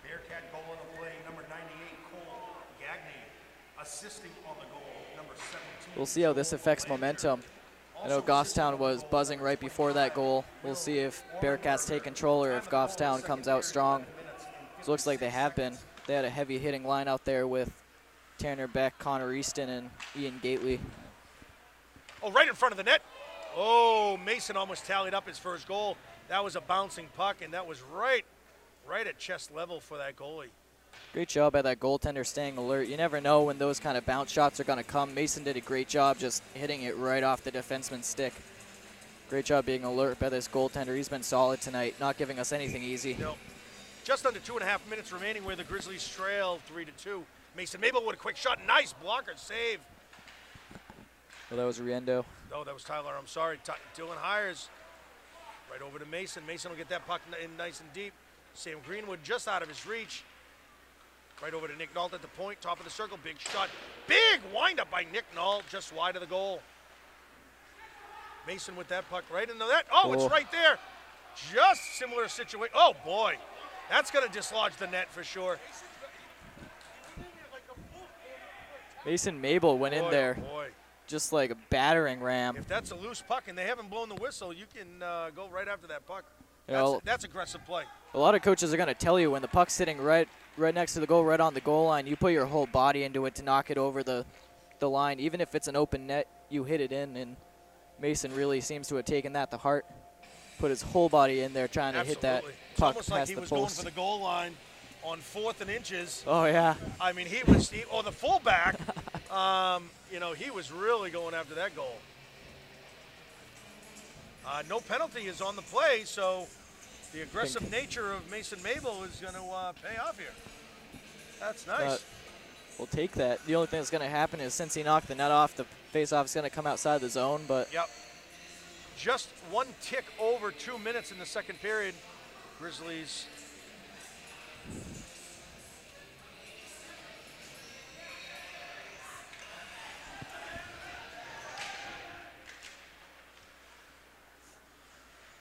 Bearcat goal on the play, number 98, Cole Gagne, assisting on the goal, number 17. We'll see how this affects momentum. I know Goffstown was buzzing right before that goal. We'll see if Bearcats take control or if Goffstown comes out strong. It looks like they have been. They had a heavy hitting line out there with Tanner Beck, Connor Easton, and Ian Gately. Oh, right in front of the net. Oh, Mason almost tallied up his first goal. That was a bouncing puck, and that was right at chest level for that goalie. Great job by that goaltender staying alert. You never know when those kind of bounce shots are going to come. Mason did a great job just hitting it right off the defenseman's stick. Great job being alert by this goaltender. He's been solid tonight, not giving us anything easy. No. Just under 2.5 minutes remaining where the Grizzlies trail 3-2. Mason Mabel with a quick shot. Nice blocker save. Well, that was Riendo. Oh, that was Tyler. I'm sorry. Dylan Hires. Right over to Mason. Mason will get that puck in nice and deep. Sam Greenwood just out of his reach. Right over to Nick Nault at the point, top of the circle, big shot. Big windup by Nick Nault, just wide of the goal. Mason with that puck right into that. Oh, it's right there. Just similar situation. Oh, boy. That's going to dislodge the net for sure. Mason Mabel went in there just like a battering ram. If that's a loose puck and they haven't blown the whistle, you can go right after that puck. That's aggressive play. A lot of coaches are going to tell you when the puck's sitting right next to the goal, right on the goal line, you put your whole body into it to knock it over the line. Even if it's an open net, you hit it in, and Mason really seems to have taken that to heart. Put his whole body in there trying to hit that puck past the post. It's almost like he was going for the goal line on 4th and inches. Oh, yeah. I mean, the fullback, he was really going after that goal. No penalty is on the play, so the aggressive nature of Mason Mabel is going to pay off here. That's nice. We'll take that. The only thing that's going to happen is since he knocked the net off, the faceoff is going to come outside the zone. But yep. Just one tick over 2 minutes in the second period. Grizzlies.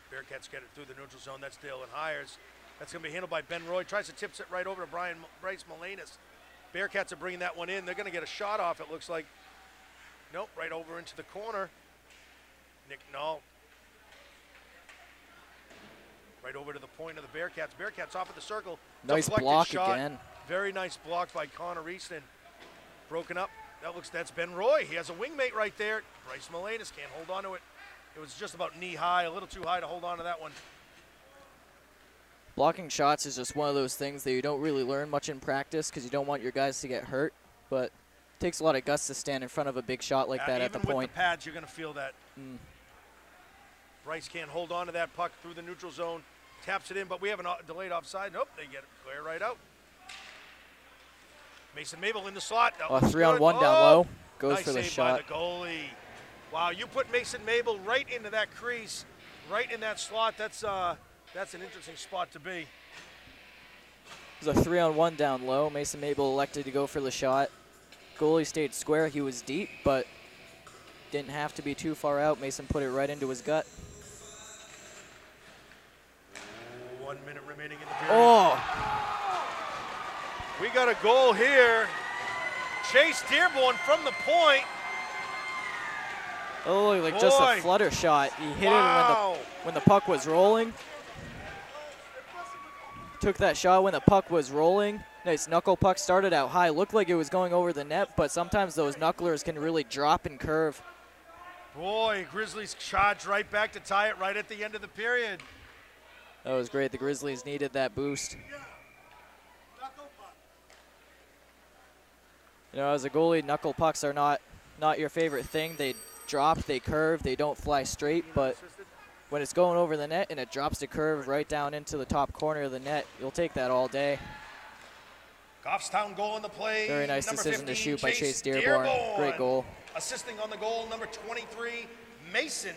Bearcats get it through the neutral zone. That's Dylan Hires. That's going to be handled by Ben Roy. Tries to tip it right over to Bryce Molinas. Bearcats are bringing that one in. They're going to get a shot off, it looks like. Nope, right over into the corner. Nick Nault. Right over to the point of the Bearcats. Bearcats off of the circle. Nice block again. Very nice block by Connor Easton. Broken up. That's Ben Roy. He has a wingmate right there. Bryce Molinas can't hold on to it. It was just about knee high, a little too high to hold on to that one. Blocking shots is just one of those things that you don't really learn much in practice because you don't want your guys to get hurt. But it takes a lot of guts to stand in front of a big shot like that at the point. Even with the pads, you're going to feel that. Bryce can't hold on to that puck through the neutral zone. Taps it in, but we have a delayed offside. Nope, they get it clear right out. Mason Mabel in the slot. That was 3-on-1 good. down low. Goes Nice for the save shot. by the goalie. Wow, you put Mason Mabel right into that crease, right in that slot. That's an interesting spot to be. It was a 3-on-1 down low. Mason Mabel elected to go for the shot. Goalie stayed square. He was deep, but didn't have to be too far out. Mason put it right into his gut. 1 minute remaining in the period. Oh! We got a goal here. Chase Dearborn from the point. Oh, like just a flutter shot. He hit it when the puck was rolling. Took that shot when the puck was rolling. Nice knuckle puck, started out high. Looked like it was going over the net, but sometimes those knucklers can really drop and curve. Boy, Grizzlies charged right back to tie it right at the end of the period. That was great. The Grizzlies needed that boost. You know, as a goalie, knuckle pucks are not your favorite thing. They drop, they curve, they don't fly straight, but when it's going over the net and it drops to curve right down into the top corner of the net, you'll take that all day. Goffstown goal in the play. Very nice number decision 15, to shoot by Chase Dearborn. Great goal. Assisting on the goal, number 23, Mason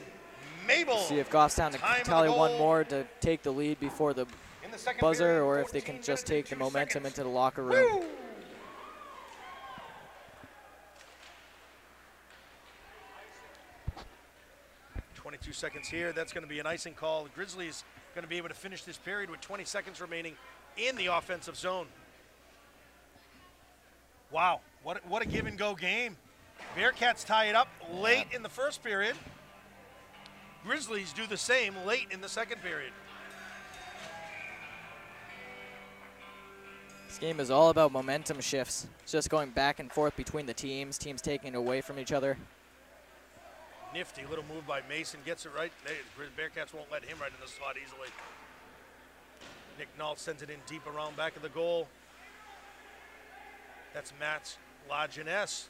Mabel. See if Goffstown can tally one more to take the lead before the buzzer, period, or if they can just take the momentum into the locker room. Woo! 22 seconds here. That's going to be an icing call. The Grizzlies going to be able to finish this period with 20 seconds remaining in the offensive zone. Wow, what a give-and-go game. Bearcats tie it up late in the first period. Grizzlies do the same late in the second period. This game is all about momentum shifts. It's just going back and forth between the teams taking it away from each other. Nifty little move by Mason, gets it right. Bearcats won't let him right in the slot easily. Nick Nault sends it in deep around back of the goal. That's Matt's Lajeunesse.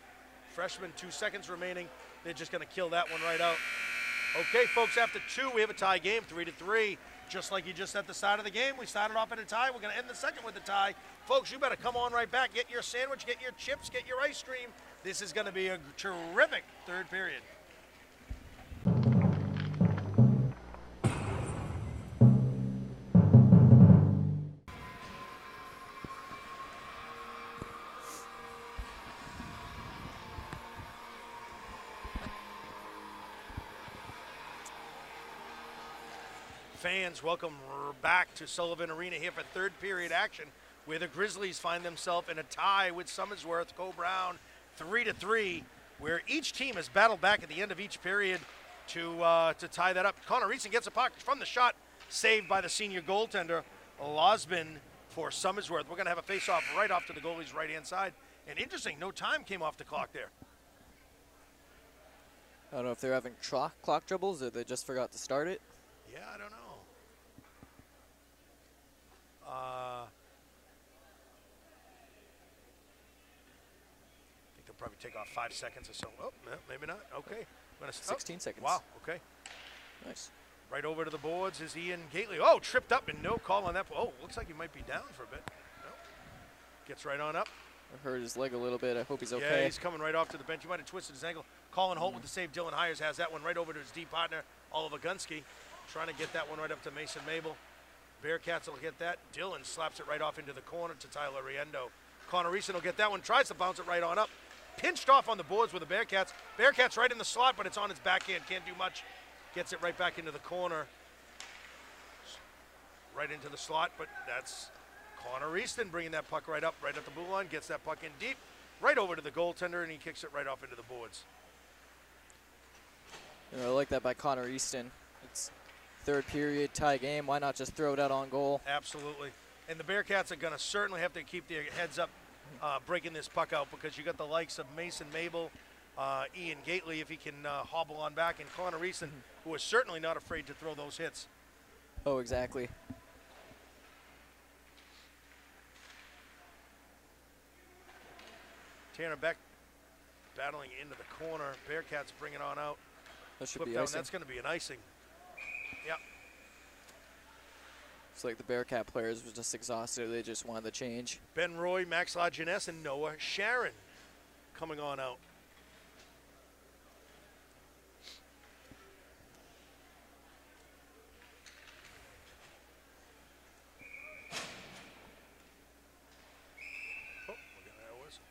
Freshman, 2 seconds remaining. They're just going to kill that one right out. Okay, folks, after 2, we have a tie game, 3-3. Just like you just at the start of the game, we started off at a tie. We're going to end the second with a tie. Folks, you better come on right back. Get your sandwich, get your chips, get your ice cream. This is going to be a terrific third period. Fans, welcome back to Sullivan Arena here for third period action, where the Grizzlies find themselves in a tie with Sommersworth. Go Brown, 3-3, where each team has battled back at the end of each period to tie that up. Connor Reeson gets a puck from the shot, saved by the senior goaltender, Losman, for Sommersworth. We're going to have a face-off right off to the goalie's right-hand side. And interesting, no time came off the clock there. I don't know if they're having clock troubles or they just forgot to start it. Yeah, I don't know. I think they'll probably take off 5 seconds or so. Oh, no, maybe not. Okay. 16 seconds. Wow, okay. Nice. Right over to the boards is Ian Gately. Oh, tripped up and no call on that. Oh, looks like he might be down for a bit. No. Gets right on up. I hurt his leg a little bit. I hope he's okay. Yeah, he's coming right off to the bench. He might have twisted his ankle. Colin Holt with the save. Dylan Hires has that one right over to his D partner, Oliver Gunsky. Trying to get that one right up to Mason Mabel. Bearcats will get that. Dylan slaps it right off into the corner to Tyler Riendo. Connor Reeson will get that one. Tries to bounce it right on up. Pinched off on the boards with the Bearcats. Bearcats right in the slot, but it's on its backhand. Can't do much. Gets it right back into the corner. Right into the slot, but that's Connor Reeson bringing that puck right up, right at the blue line. Gets that puck in deep, right over to the goaltender, and he kicks it right off into the boards. You know, I like that by Connor Easton. It's third period tie game. Why not just throw it out on goal? Absolutely. And the Bearcats are going to certainly have to keep their heads up breaking this puck out, because you got the likes of Mason Mabel, Ian Gately, if he can hobble on back, and Connor Reeson, who is certainly not afraid to throw those hits. Oh, exactly. Tanner Beck battling into the corner. Bearcats bring it on out. That should Flip be down. icing. That's going to be an icing. Looks like the Bearcat players were just exhausted. They just wanted the change. Ben Roy, Max LaJeunesse, and Noah Sharon coming on out. Oh, look at that whistle.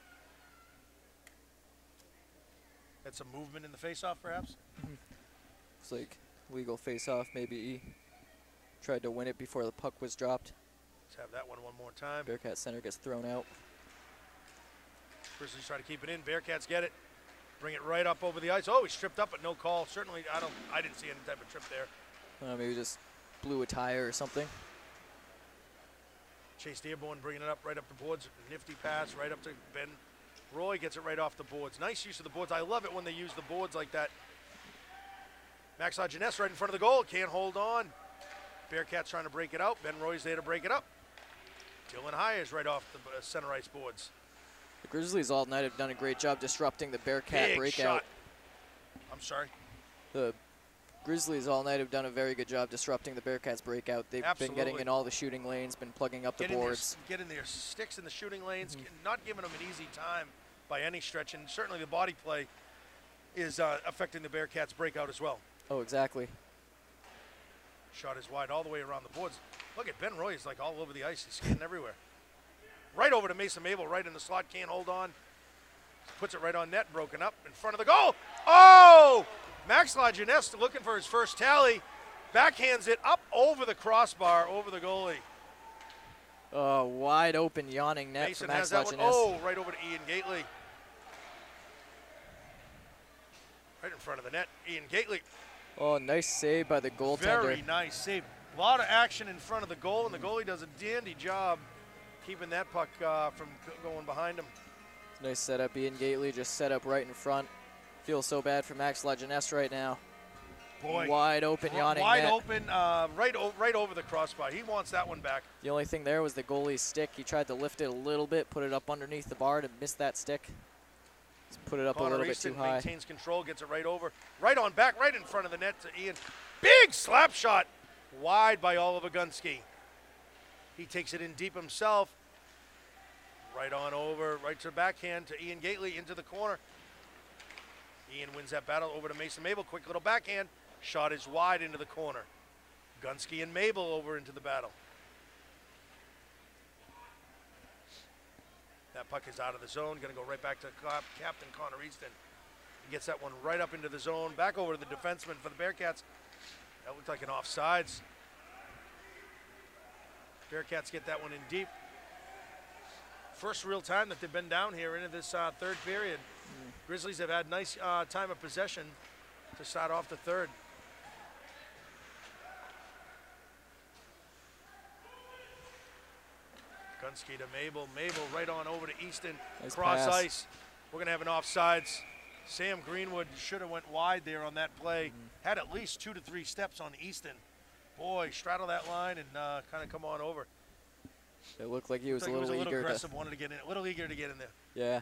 That's a movement in the face-off, perhaps? Looks like legal face-off. Maybe he tried to win it before the puck was dropped. Let's have that one more time. Bearcat center gets thrown out. Grizzlies try to keep it in. Bearcats get it. Bring it right up over the ice. Oh, he's tripped up, but no call. Certainly, I didn't see any type of trip there. Maybe just blew a tire or something. Chase Dearborn bringing it up right up the boards. Nifty pass right up to Ben Roy. Gets it right off the boards. Nice use of the boards. I love it when they use the boards like that. Max LaJeunesse right in front of the goal. Can't hold on. Bearcats trying to break it out. Ben Roy's there to break it up. Dylan Hires right off the center ice boards. The Grizzlies all night have done a great job disrupting the Bearcat Big breakout. shot. I'm sorry. The Grizzlies all night have done a very good job disrupting the Bearcats breakout. They've been getting in all the shooting lanes, been plugging up the boards. Getting their sticks in the shooting lanes, not giving them an easy time by any stretch, and certainly the body play is affecting the Bearcats breakout as well. Oh, exactly. Shot is wide all the way around the boards. Look at Ben Roy. He's like all over the ice. He's skating everywhere. Right over to Mason Mabel, right in the slot. Can't hold on. Puts it right on net, broken up in front of the goal. Oh! Max LaJeunesse looking for his first tally. Backhands it up over the crossbar, over the goalie. Wide open, yawning net Mason for Max has that one. LaJeunesse. Oh, right over to Ian Gately. Right in front of the net, Ian Gately. Oh, nice save by the goaltender. Very nice save. A lot of action in front of the goal, and the goalie does a dandy job keeping that puck from going behind him. Nice setup. Ian Gately just set up right in front. Feels so bad for Max LaJeunesse right now. Boy, wide open, yawning wide net. open, right over the crossbar. He wants that one back. The only thing there was the goalie's stick. He tried to lift it a little bit, put it up underneath the bar, and missed that stick. Just put it up Connor a little bit Easton too high. maintains control, gets it right over, right on back, right in front of the net to Ian. Big slap shot, wide by Oliver Gunsky. He takes it in deep himself. Right on over, right to the backhand to Ian Gately into the corner. Ian wins that battle over to Mason Mabel. Quick little backhand. Shot is wide into the corner. Gunsky and Mabel over into the battle. That puck is out of the zone. Going to go right back to Captain Connor Easton. He gets that one right up into the zone. Back over to the defenseman for the Bearcats. That looked like an offsides. Bearcats get that one in deep. First real time that they've been down here into this third period. Grizzlies have had nice time of possession to start off the third. Gunsky to Mabel. Mabel right on over to Easton. Nice Cross pass. ice. We're going to have an offsides. Sam Greenwood should have went wide there on that play. Had at least 2 to 3 steps on Easton. Boy, straddle that line and kind of come on over. It looked like he was a little little eager aggressive, wanted to get in, a little eager to get in there. Yeah,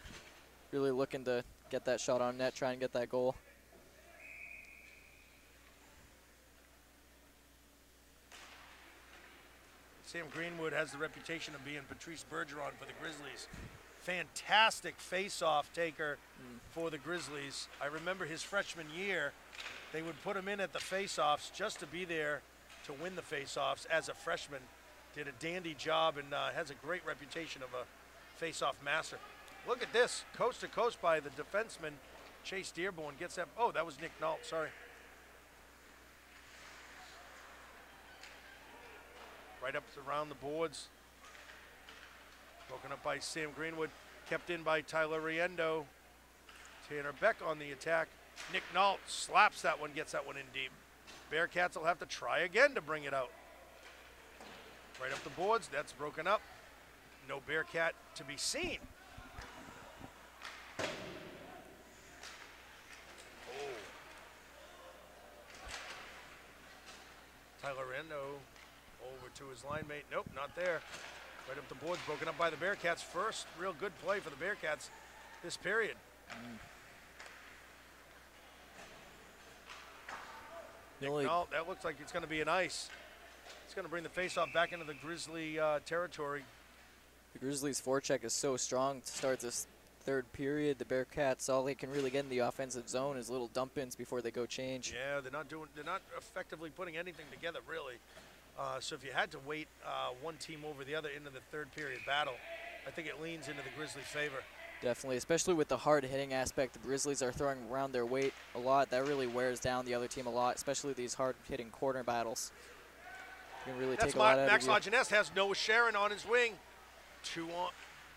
really looking to get that shot on net, try and get that goal. Sam Greenwood has the reputation of being Patrice Bergeron for the Grizzlies. Fantastic face-off taker for the Grizzlies. I remember his freshman year, they would put him in at the face-offs just to be there to win the face-offs as a freshman. Did a dandy job and has a great reputation of a face-off master. Look at this, coast to coast by the defenseman, Chase Dearborn gets that. Oh, that was Nick Nault, sorry. Right up around the boards. Broken up by Sam Greenwood, kept in by Tyler Riendo. Tanner Beck on the attack. Nick Nault slaps that one, gets that one in deep. Bearcats will have to try again to bring it out. Right up the boards, that's broken up. No Bearcat to be seen. Oh. Tyler Riendo over to his line mate. Nope, not there. Right up the boards, broken up by the Bearcats. First real good play for the Bearcats this period. Nick Nault, that looks like it's going to be an ice. It's going to bring the faceoff back into the Grizzly territory. The Grizzlies' forecheck is so strong to start this third period. The Bearcats, all they can really get in the offensive zone is little dump-ins before they go change. Yeah, they're not effectively putting anything together, really. So if you had to weight one team over the other into the third period battle, I think it leans into the Grizzlies' favor. Definitely, especially with the hard-hitting aspect. The Grizzlies are throwing around their weight a lot. That really wears down the other team a lot, especially these hard-hitting corner battles. You can really take a lot out Max of you. Lajeunesse has Noah Sharon on his wing. 2 on.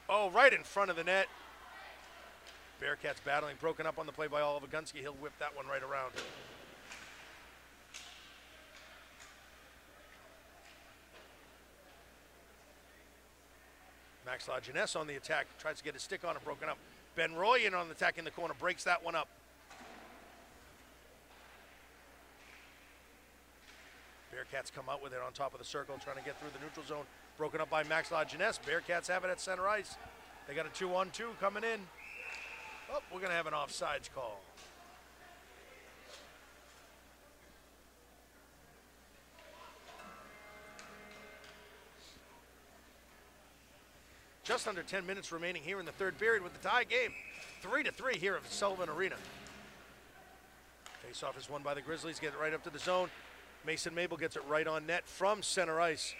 Oh, right in front of the net. Bearcats battling, broken up on the play by Oliver Gunsky. He'll whip that one right around. Max Lajeunesse on the attack, tries to get his stick on it, broken up. Ben Roy in on the attack in the corner, breaks that one up. Bearcats come out with it on top of the circle, trying to get through the neutral zone. Broken up by Max Lajeunesse. Bearcats have it at center ice. They got a 2-on-2 coming in. Oh, we're going to have an offsides call. Just under 10 minutes remaining here in the third period with the tie game. 3-3 here at Sullivan Arena. Face-off is won by the Grizzlies. Get it right up to the zone. Mason Mabel gets it right on net from center ice.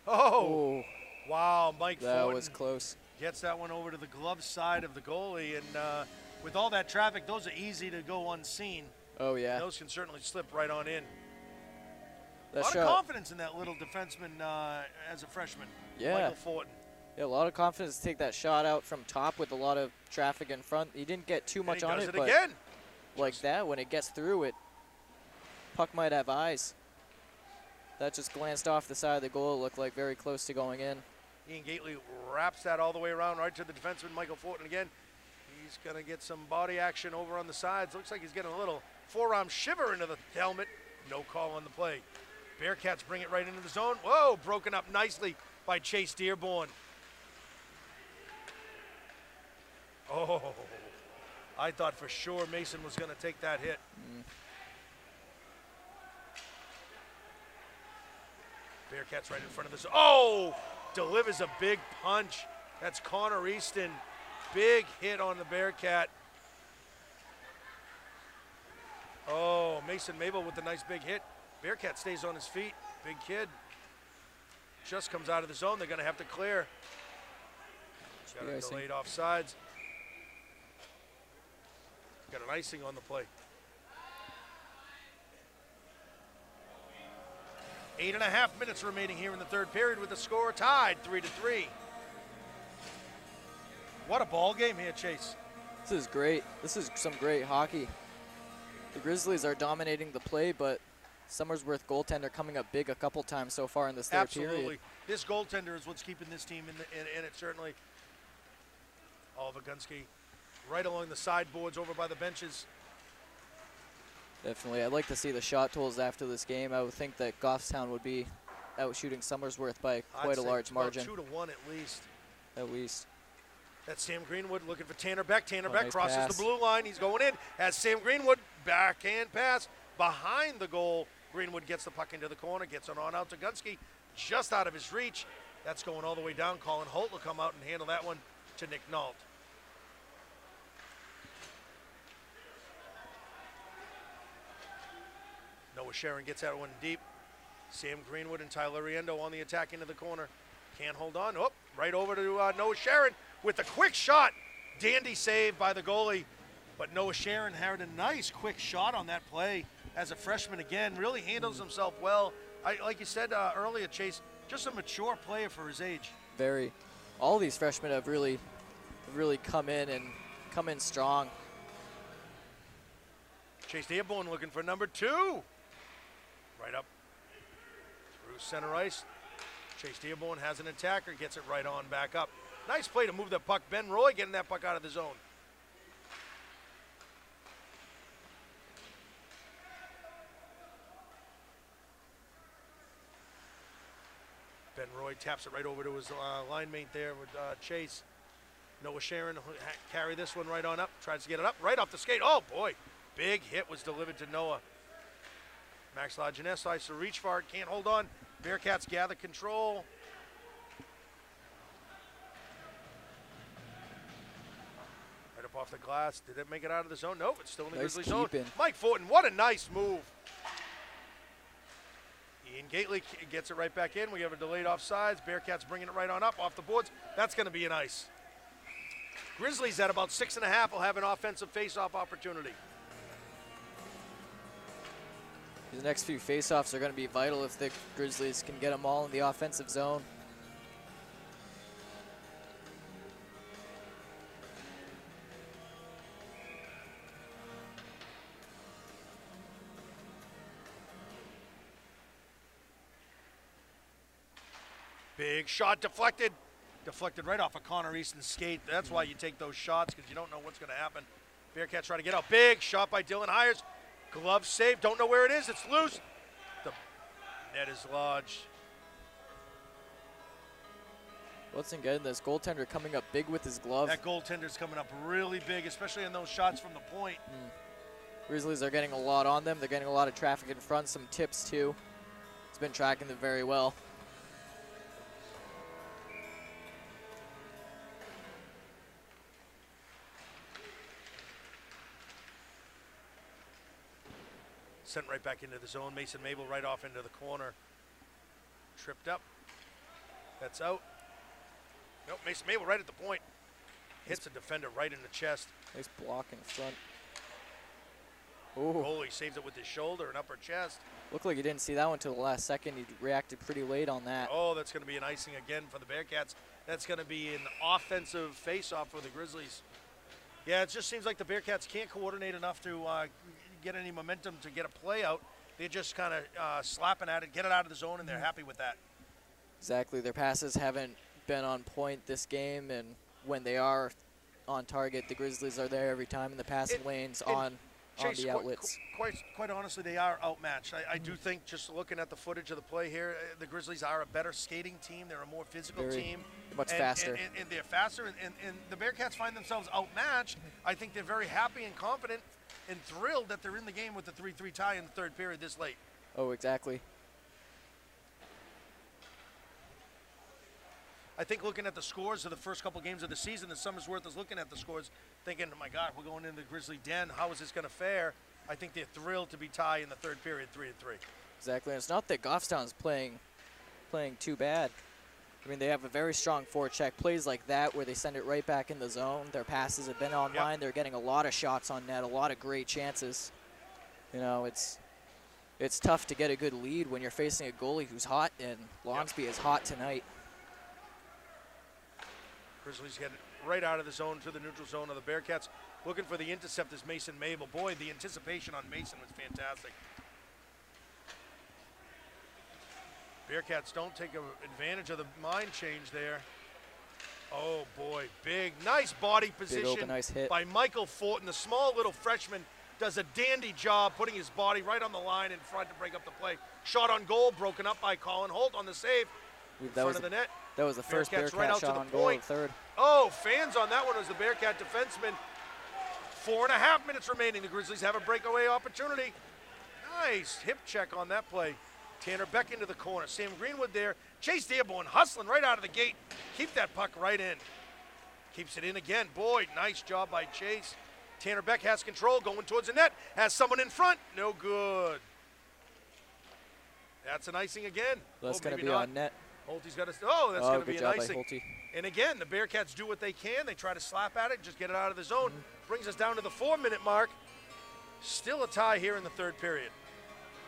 Oh, wow, Mike That Fortin was close. gets that one over to the glove side of the goalie, and with all that traffic, those are easy to go unseen. Oh, yeah. Those can certainly slip right on in. A That lot shot. of confidence in that little defenseman as a freshman, Yeah. Michael Fortin. Yeah, a lot of confidence to take that shot out from top with a lot of traffic in front. He didn't get too much And he on does it, it but again. like that, when it gets through it, puck might have eyes. That just glanced off the side of the goal. It looked like very close to going in. Ian Gately wraps that all the way around right to the defenseman, Michael Fortin again. He's going to get some body action over on the sides. Looks like he's getting a little forearm shiver into the helmet. No call on the play. Bearcats bring it right into the zone. Whoa, broken up nicely by Chase Dearborn. Oh, I thought for sure Mason was going to take that hit. Bearcats right in front of this. Oh, delivers a big punch. That's Connor Easton. Big hit on the Bearcat. Oh, Mason Mabel with a nice big hit. Bearcat stays on his feet. Big kid. Just comes out of the zone. They're going to have to clear. Got a delayed offsides. Got an icing on the play. 8.5 minutes remaining here in the third period with the score tied 3-3. What a ball game here, Chase. This is great. This is some great hockey. The Grizzlies are dominating the play, but Sommersworth goaltender coming up big a couple times so far in this third Absolutely. period. This goaltender is what's keeping this team in it, certainly. Oliver Gunsky right along the sideboards over by the benches. Definitely. I'd like to see the shot totals after this game. I would think that Goffstown would be out shooting Sommersworth by quite a large margin. 2-1 at least. At least. That's Sam Greenwood looking for Tanner Beck. Tanner Beck Nice crosses pass. the blue line. He's going in. Has Sam Greenwood backhand pass behind the goal. Greenwood gets the puck into the corner, gets it on out to Gunsky, just out of his reach. That's going all the way down. Colin Holt will come out and handle that one to Nick Nault. Noah Sharon gets that one deep. Sam Greenwood and Tyler Riendo on the attack into the corner. Can't hold on. Oh, right over to Noah Sharon with a quick shot. Dandy save by the goalie. But Noah Sharon had a nice quick shot on that play as a freshman again. Really handles himself well. Like you said earlier, Chase, just a mature player for his age. Very. All these freshmen have really come in strong. Chase Dearborn looking for number 2. Right up through center ice. Chase Dearborn has an attacker, gets it right on back up. Nice play to move that puck. Ben Roy getting that puck out of the zone. Boyd taps it right over to his line mate there with Chase. Noah Sharon carry this one right on up. Tries to get it up right off the skate. Oh, boy. Big hit was delivered to Noah. Max Lajeunesse tries to reach for it. Can't hold on. Bearcats gather control. Right up off the glass. Did it make it out of the zone? Nope, it's still in the Nice Grizzly zone. keeping. Mike Fortin, what a nice move. Ian Gately gets it right back in. We have a delayed offsides. Bearcats bringing it right on up off the boards. That's going to be an ice. Grizzlies at about 6.5 will have an offensive face-off opportunity. The next few face-offs are going to be vital if the Grizzlies can get them all in the offensive zone. Big shot deflected. Deflected right off of Connor Easton's skate. That's why you take those shots, because you don't know what's going to happen. Bearcats try to get out. Big shot by Dylan Hires. Glove save. Don't know where it is. It's loose. The net is lodged. Wilson getting this goaltender coming up big with his glove. That goaltender's coming up really big, especially on those shots from the point. Grizzlies are getting a lot on them. They're getting a lot of traffic in front, some tips too. It's been tracking them very well. Sent right back into the zone. Mason Mabel right off into the corner. Tripped up. That's out. Nope, Mason Mabel right at the point. Hits a defender right in the chest. Nice block in front. Goalie saves it with his shoulder and upper chest. Looked like he didn't see that one until the last second. He reacted pretty late on that. Oh, that's going to be an icing again for the Bearcats. That's going to be an offensive face-off for the Grizzlies. Yeah, it just seems like the Bearcats can't coordinate enough to get any momentum to get a play out. They're just kind of slapping at it, get it out of the zone, and they're happy with that. Exactly. Their passes haven't been on point this game, and when they are on target, the Grizzlies are there every time in the passing lanes on Chase, the outlets. Quite honestly, they are outmatched. I do think, just looking at the footage of the play here, the Grizzlies are a better skating team. They're a more physical team. Much faster. And they're faster, and the Bearcats find themselves outmatched. I think they're very happy and confident and thrilled that they're in the game with the 3-3 tie in the third period this late. Oh, exactly. I think looking at the scores of the first couple games of the season, the Sommersworth is looking at the scores thinking, oh my God, we're going into the Grizzly den. How is this going to fare? I think they're thrilled to be tied in the third period, 3-3. Exactly. And it's not that Goffstown's playing too bad. I mean, they have a very strong forecheck. Plays like that where they send it right back in the zone. Their passes have been online. Yep. They're getting a lot of shots on net, a lot of great chances. You know, it's tough to get a good lead when you're facing a goalie who's hot, and Lonsby is hot tonight. Grizzlies get it right out of the zone to the neutral zone of the Bearcats. Looking for the intercept is Mason Mabel. Boy, the anticipation on Mason was fantastic. Bearcats don't take advantage of the mind change there. Oh, boy, big, nice body position nice hit by Michael Fortin. The small little freshman does a dandy job putting his body right on the line in front to break up the play. Shot on goal, broken up by Colin Holt on the save in front of the net. That was the first Bearcat right out shot to on the goal point. in third. Oh, fans on that one was the Bearcat defenseman. 4.5 minutes remaining. The Grizzlies have a breakaway opportunity. Nice hip check on that play. Tanner Beck into the corner. Sam Greenwood there. Chase Dearborn hustling right out of the gate. Keep that puck right in. Keeps it in again. Boy, nice job by Chase. Tanner Beck has control going towards the net. Has someone in front. No good. That's an icing again. That's going to be on net. Holtby's got to. Oh, that's going to be an icing. By Holtby. And again, the Bearcats do what they can. They try to slap at it, just get it out of the zone. Brings us down to the 4-minute mark. Still a tie here in the third period.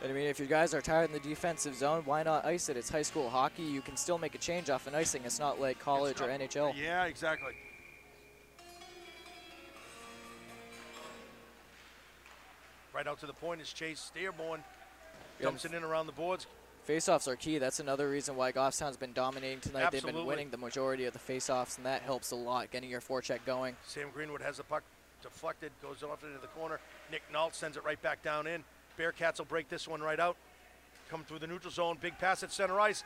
But I mean, if you guys are tired in the defensive zone, why not ice it? It's high school hockey. You can still make a change off an icing. It's not like college or NHL. Yeah, exactly. Right out to the point is Chase Dearborn. Dumps it in around the boards. Faceoffs are key. That's another reason why Goffstown's been dominating tonight. Absolutely. They've been winning the majority of the faceoffs, and that helps a lot, getting your forecheck going. Sam Greenwood has the puck deflected, goes off into the corner. Nick Nault sends it right back down in. Bearcats will break this one right out. Come through the neutral zone, big pass at center ice.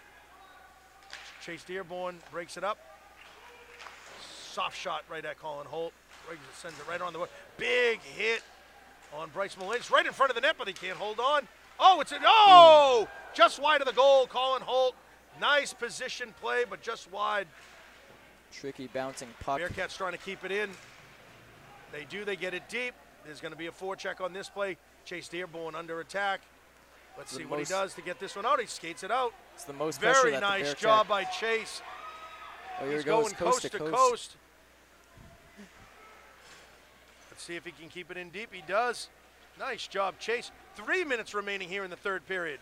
Chase Dearborn breaks it up. Soft shot right at Colin Holt. Sends it right on the board. Big hit on Bryce Mullane. It's right in front of the net, but he can't hold on. Oh, just wide of the goal, Colin Holt. Nice position play, but just wide. Tricky bouncing puck. Bearcats trying to keep it in. They do, they get it deep. There's going to be a forecheck on this play. Chase Dearborn under attack. Let's see what he does to get this one out. He skates it out. It's the most very nice job by Chase. Oh, here He's goes going coast to coast. Let's see if he can keep it in deep. He does. Nice job, Chase. 3 minutes remaining here in the third period.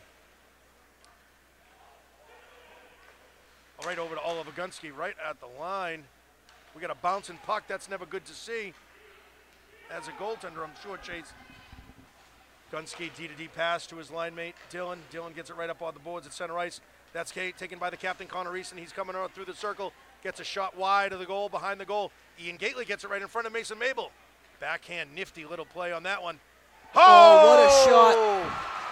All right, over to Oliver Gunsky, right at the line. We got a bouncing puck. That's never good to see. As a goaltender, I'm sure Chase. Gunsky D-to-D pass to his line mate, Dylan. Dylan gets it right up on the boards at center ice. That's taken by the captain, Connor Easton. He's coming out through the circle. Gets a shot wide of the goal, behind the goal. Ian Gately gets it right in front of Mason Mabel. Backhand, nifty little play on that one. Oh, what a shot.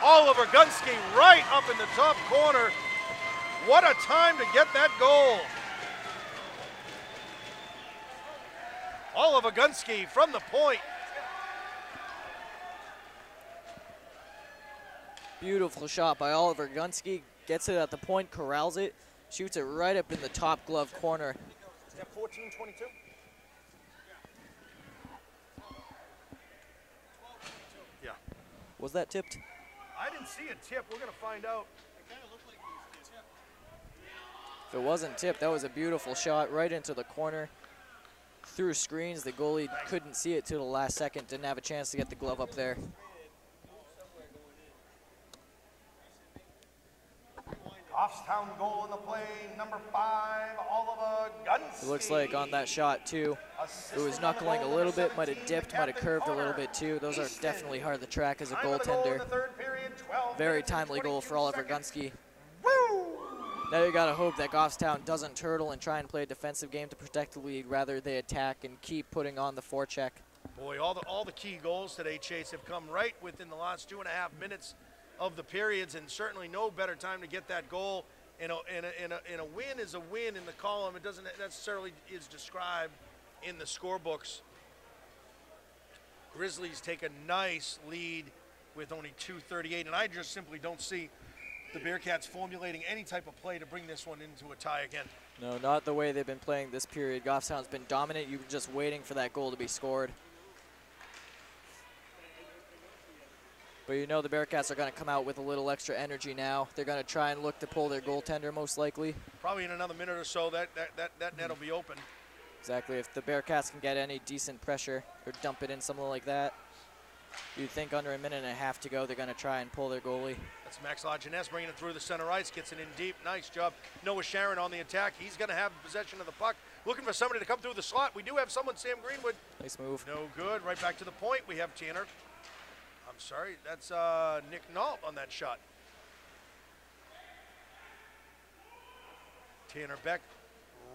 Oliver Gunsky right up in the top corner. What a time to get that goal. Oliver Gunsky from the point. Beautiful shot by Oliver Gunsky. Gets it at the point, corrals it, shoots it right up in the top glove corner. Step 14-22. Yeah. Was that tipped? I didn't see a tip. We're going to find out. If it wasn't tipped, that was a beautiful shot right into the corner. Through screens, the goalie couldn't see it till the last second, didn't have a chance to get the glove up there. Goffstown goal in the play, number 5, Oliver Gunsky. It looks like on that shot too, it was knuckling a little bit, might have dipped, might have curved a little bit too. Those are definitely hard to track as a goaltender. Very timely goal for Oliver Gunsky. Now you gotta hope that Goffstown doesn't turtle and try and play a defensive game to protect the lead, rather they attack and keep putting on the forecheck. Boy, all the key goals today, Chase, have come right within the last 2.5 minutes of the periods, and certainly no better time to get that goal. And a win is a win in the column. It doesn't necessarily is described in the scorebooks. Grizzlies take a nice lead with only 2:38, and I just simply don't see the Bearcats formulating any type of play to bring this one into a tie again. No, not the way they've been playing this period. Goffstown's been dominant. You're just waiting for that goal to be scored. But you know the Bearcats are going to come out with a little extra energy now. They're going to try and look to pull their goaltender most likely. Probably in another minute or so, that net will be open. Exactly. If the Bearcats can get any decent pressure or dump it in, something like that, you'd think under a minute and a half to go, they're going to try and pull their goalie. That's Max Lajeunesse bringing it through the center ice, gets it in deep. Nice job. Noah Sharon on the attack. He's going to have possession of the puck. Looking for somebody to come through the slot. We do have someone, Sam Greenwood. Nice move. No good. Right back to the point. We have Tanner. I'm sorry, that's Nick Nault on that shot. Tanner Beck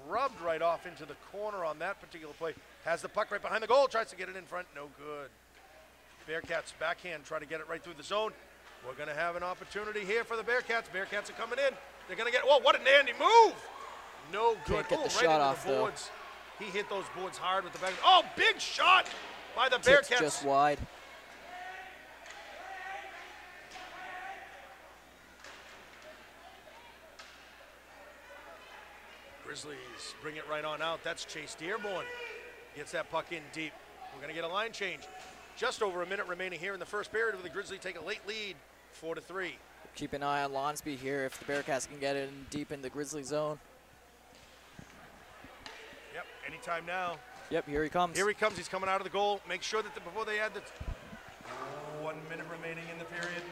rubbed right off into the corner on that particular play. Has the puck right behind the goal, tries to get it in front, no good. Bearcats backhand, trying to get it right through the zone. We're gonna have an opportunity here for the Bearcats. Bearcats are coming in. They're gonna get, whoa, what a dandy move! No good. Can't get the right shot into off the boards. He hit those boards hard with the back. Oh, big shot by the Tipped Bearcats. just wide. Grizzlies bring it right on out. That's Chase Dearborn. Gets that puck in deep. We're going to get a line change. Just over a minute remaining here in the first period, with the Grizzlies take a late lead, 4-3. Keep an eye on Lonsby here if the Bearcats can get it in deep in the Grizzly zone. Yep, anytime now. Yep, here he comes. Here he comes. He's coming out of the goal. Make sure that before they add the 1 minute remaining in the period.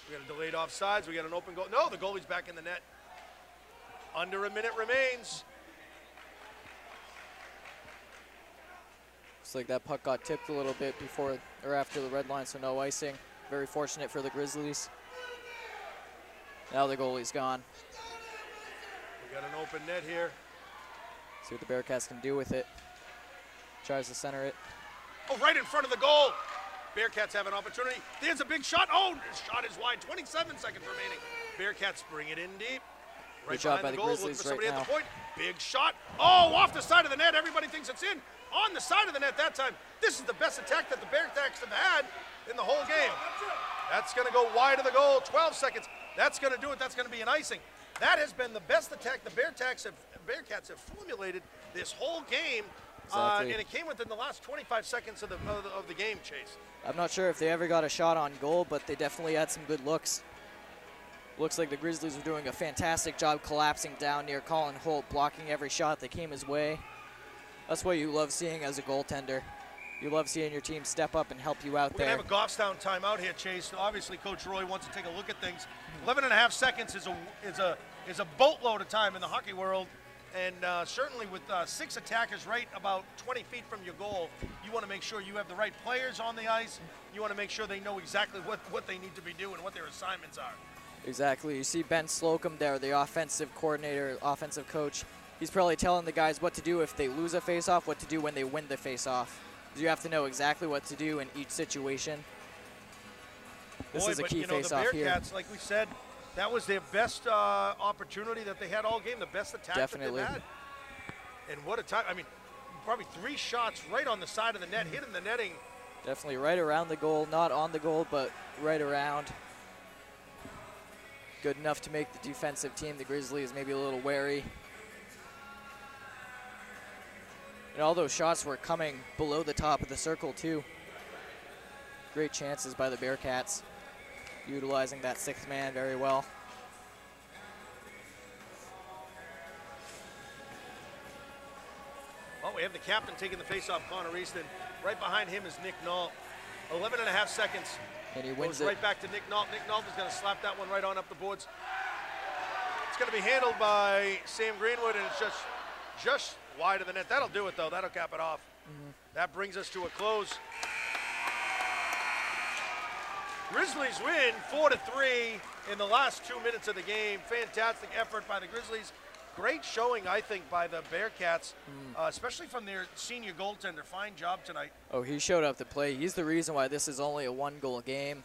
We got a delayed offsides. We got an open goal. No, the goalie's back in the net. Under a minute remains. Looks like that puck got tipped a little bit before or after the red line, so no icing. Very fortunate for the Grizzlies. Now the goalie's gone. We got an open net here. See what the Bearcats can do with it. Tries to center it. Oh, right in front of the goal. Bearcats have an opportunity. There's a big shot. Oh, the shot is wide. 27 seconds remaining. Bearcats bring it in deep. Right Good job behind by the the goal, looking Grizzlies for somebody right at now. the point. Big shot. Oh, off the side of the net. Everybody thinks it's in. On the side of the net that time. This is the best attack that the Bearcats have had in the whole game. That's going to go wide of the goal. 12 seconds. That's going to do it. That's going to be an icing. That has been the best attack the Bearcats have formulated this whole game. Exactly. And it came within the last 25 seconds of the game, Chase. I'm not sure if they ever got a shot on goal, but they definitely had some good looks. Looks like the Grizzlies were doing a fantastic job collapsing down near Colin Holt, blocking every shot that came his way. That's what you love seeing as a goaltender. You love seeing your team step up and help you out We're there. going to have a Goffstown timeout here, Chase. Obviously, Coach Roy wants to take a look at things. 11 and a half seconds is a boatload of time in the hockey world. And certainly with 6 attackers right about 20 feet from your goal, you want to make sure you have the right players on the ice. You want to make sure they know exactly what they need to be doing, what their assignments are. Exactly. You see Ben Slocum there, the offensive coordinator, offensive coach. He's probably telling the guys what to do if they lose a face-off, what to do when they win the face-off. You have to know exactly what to do in each situation. This is a key face-off here. The Bearcats, like we said, that was their best opportunity that they had all game, the best attack Definitely. that they've had. And what a time. I mean, probably 3 shots right on the side of the net, hitting the netting. Definitely right around the goal, not on the goal, but right around. Good enough to make the defensive team, the Grizzlies, maybe a little wary. And all those shots were coming below the top of the circle, too. Great chances by the Bearcats, utilizing that 6th man very well. Well, we have the captain taking the faceoff, Connor Easton. Right behind him is Nick Nault. 11 and a half seconds. And he wins Goes it. right back to Nick Nault. Nick Nault is going to slap that one right on up the boards. It's going to be handled by Sam Greenwood, and it's just wide of the net. That'll do it, though. That'll cap it off. That brings us to a close. Grizzlies win 4-3 in the last 2 minutes of the game. Fantastic effort by the Grizzlies. Great showing, I think, by the Bearcats, especially from their senior goaltender. Fine job tonight. Oh, he showed up to play. He's the reason why this is only a 1-goal game.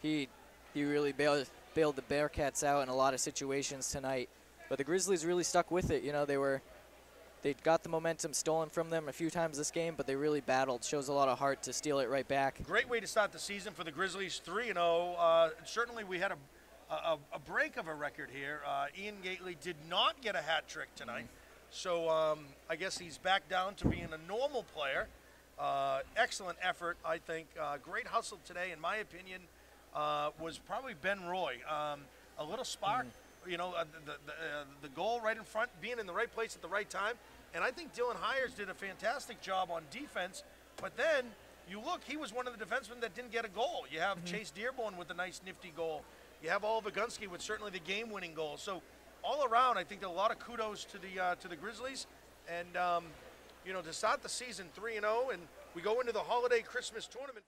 He really bailed the Bearcats out in a lot of situations tonight. But the Grizzlies really stuck with it. You know, they got the momentum stolen from them a few times this game, but they really battled. Shows a lot of heart to steal it right back. Great way to start the season for the Grizzlies, 3-0. Certainly we had a break of a record here. Ian Gately did not get a hat trick tonight. So I guess he's back down to being a normal player. Excellent effort, I think. Great hustle today, in my opinion, was probably Ben Roy. A little spark, you know, the goal right in front, being in the right place at the right time. And I think Dylan Hires did a fantastic job on defense. But then you look, he was one of the defensemen that didn't get a goal. You have Chase Dearborn with a nice, nifty goal. You have Oliver Gunsky with certainly the game-winning goal. So all around, I think a lot of kudos to the Grizzlies. And, you know, to start the season 3-0, and we go into the holiday Christmas tournament.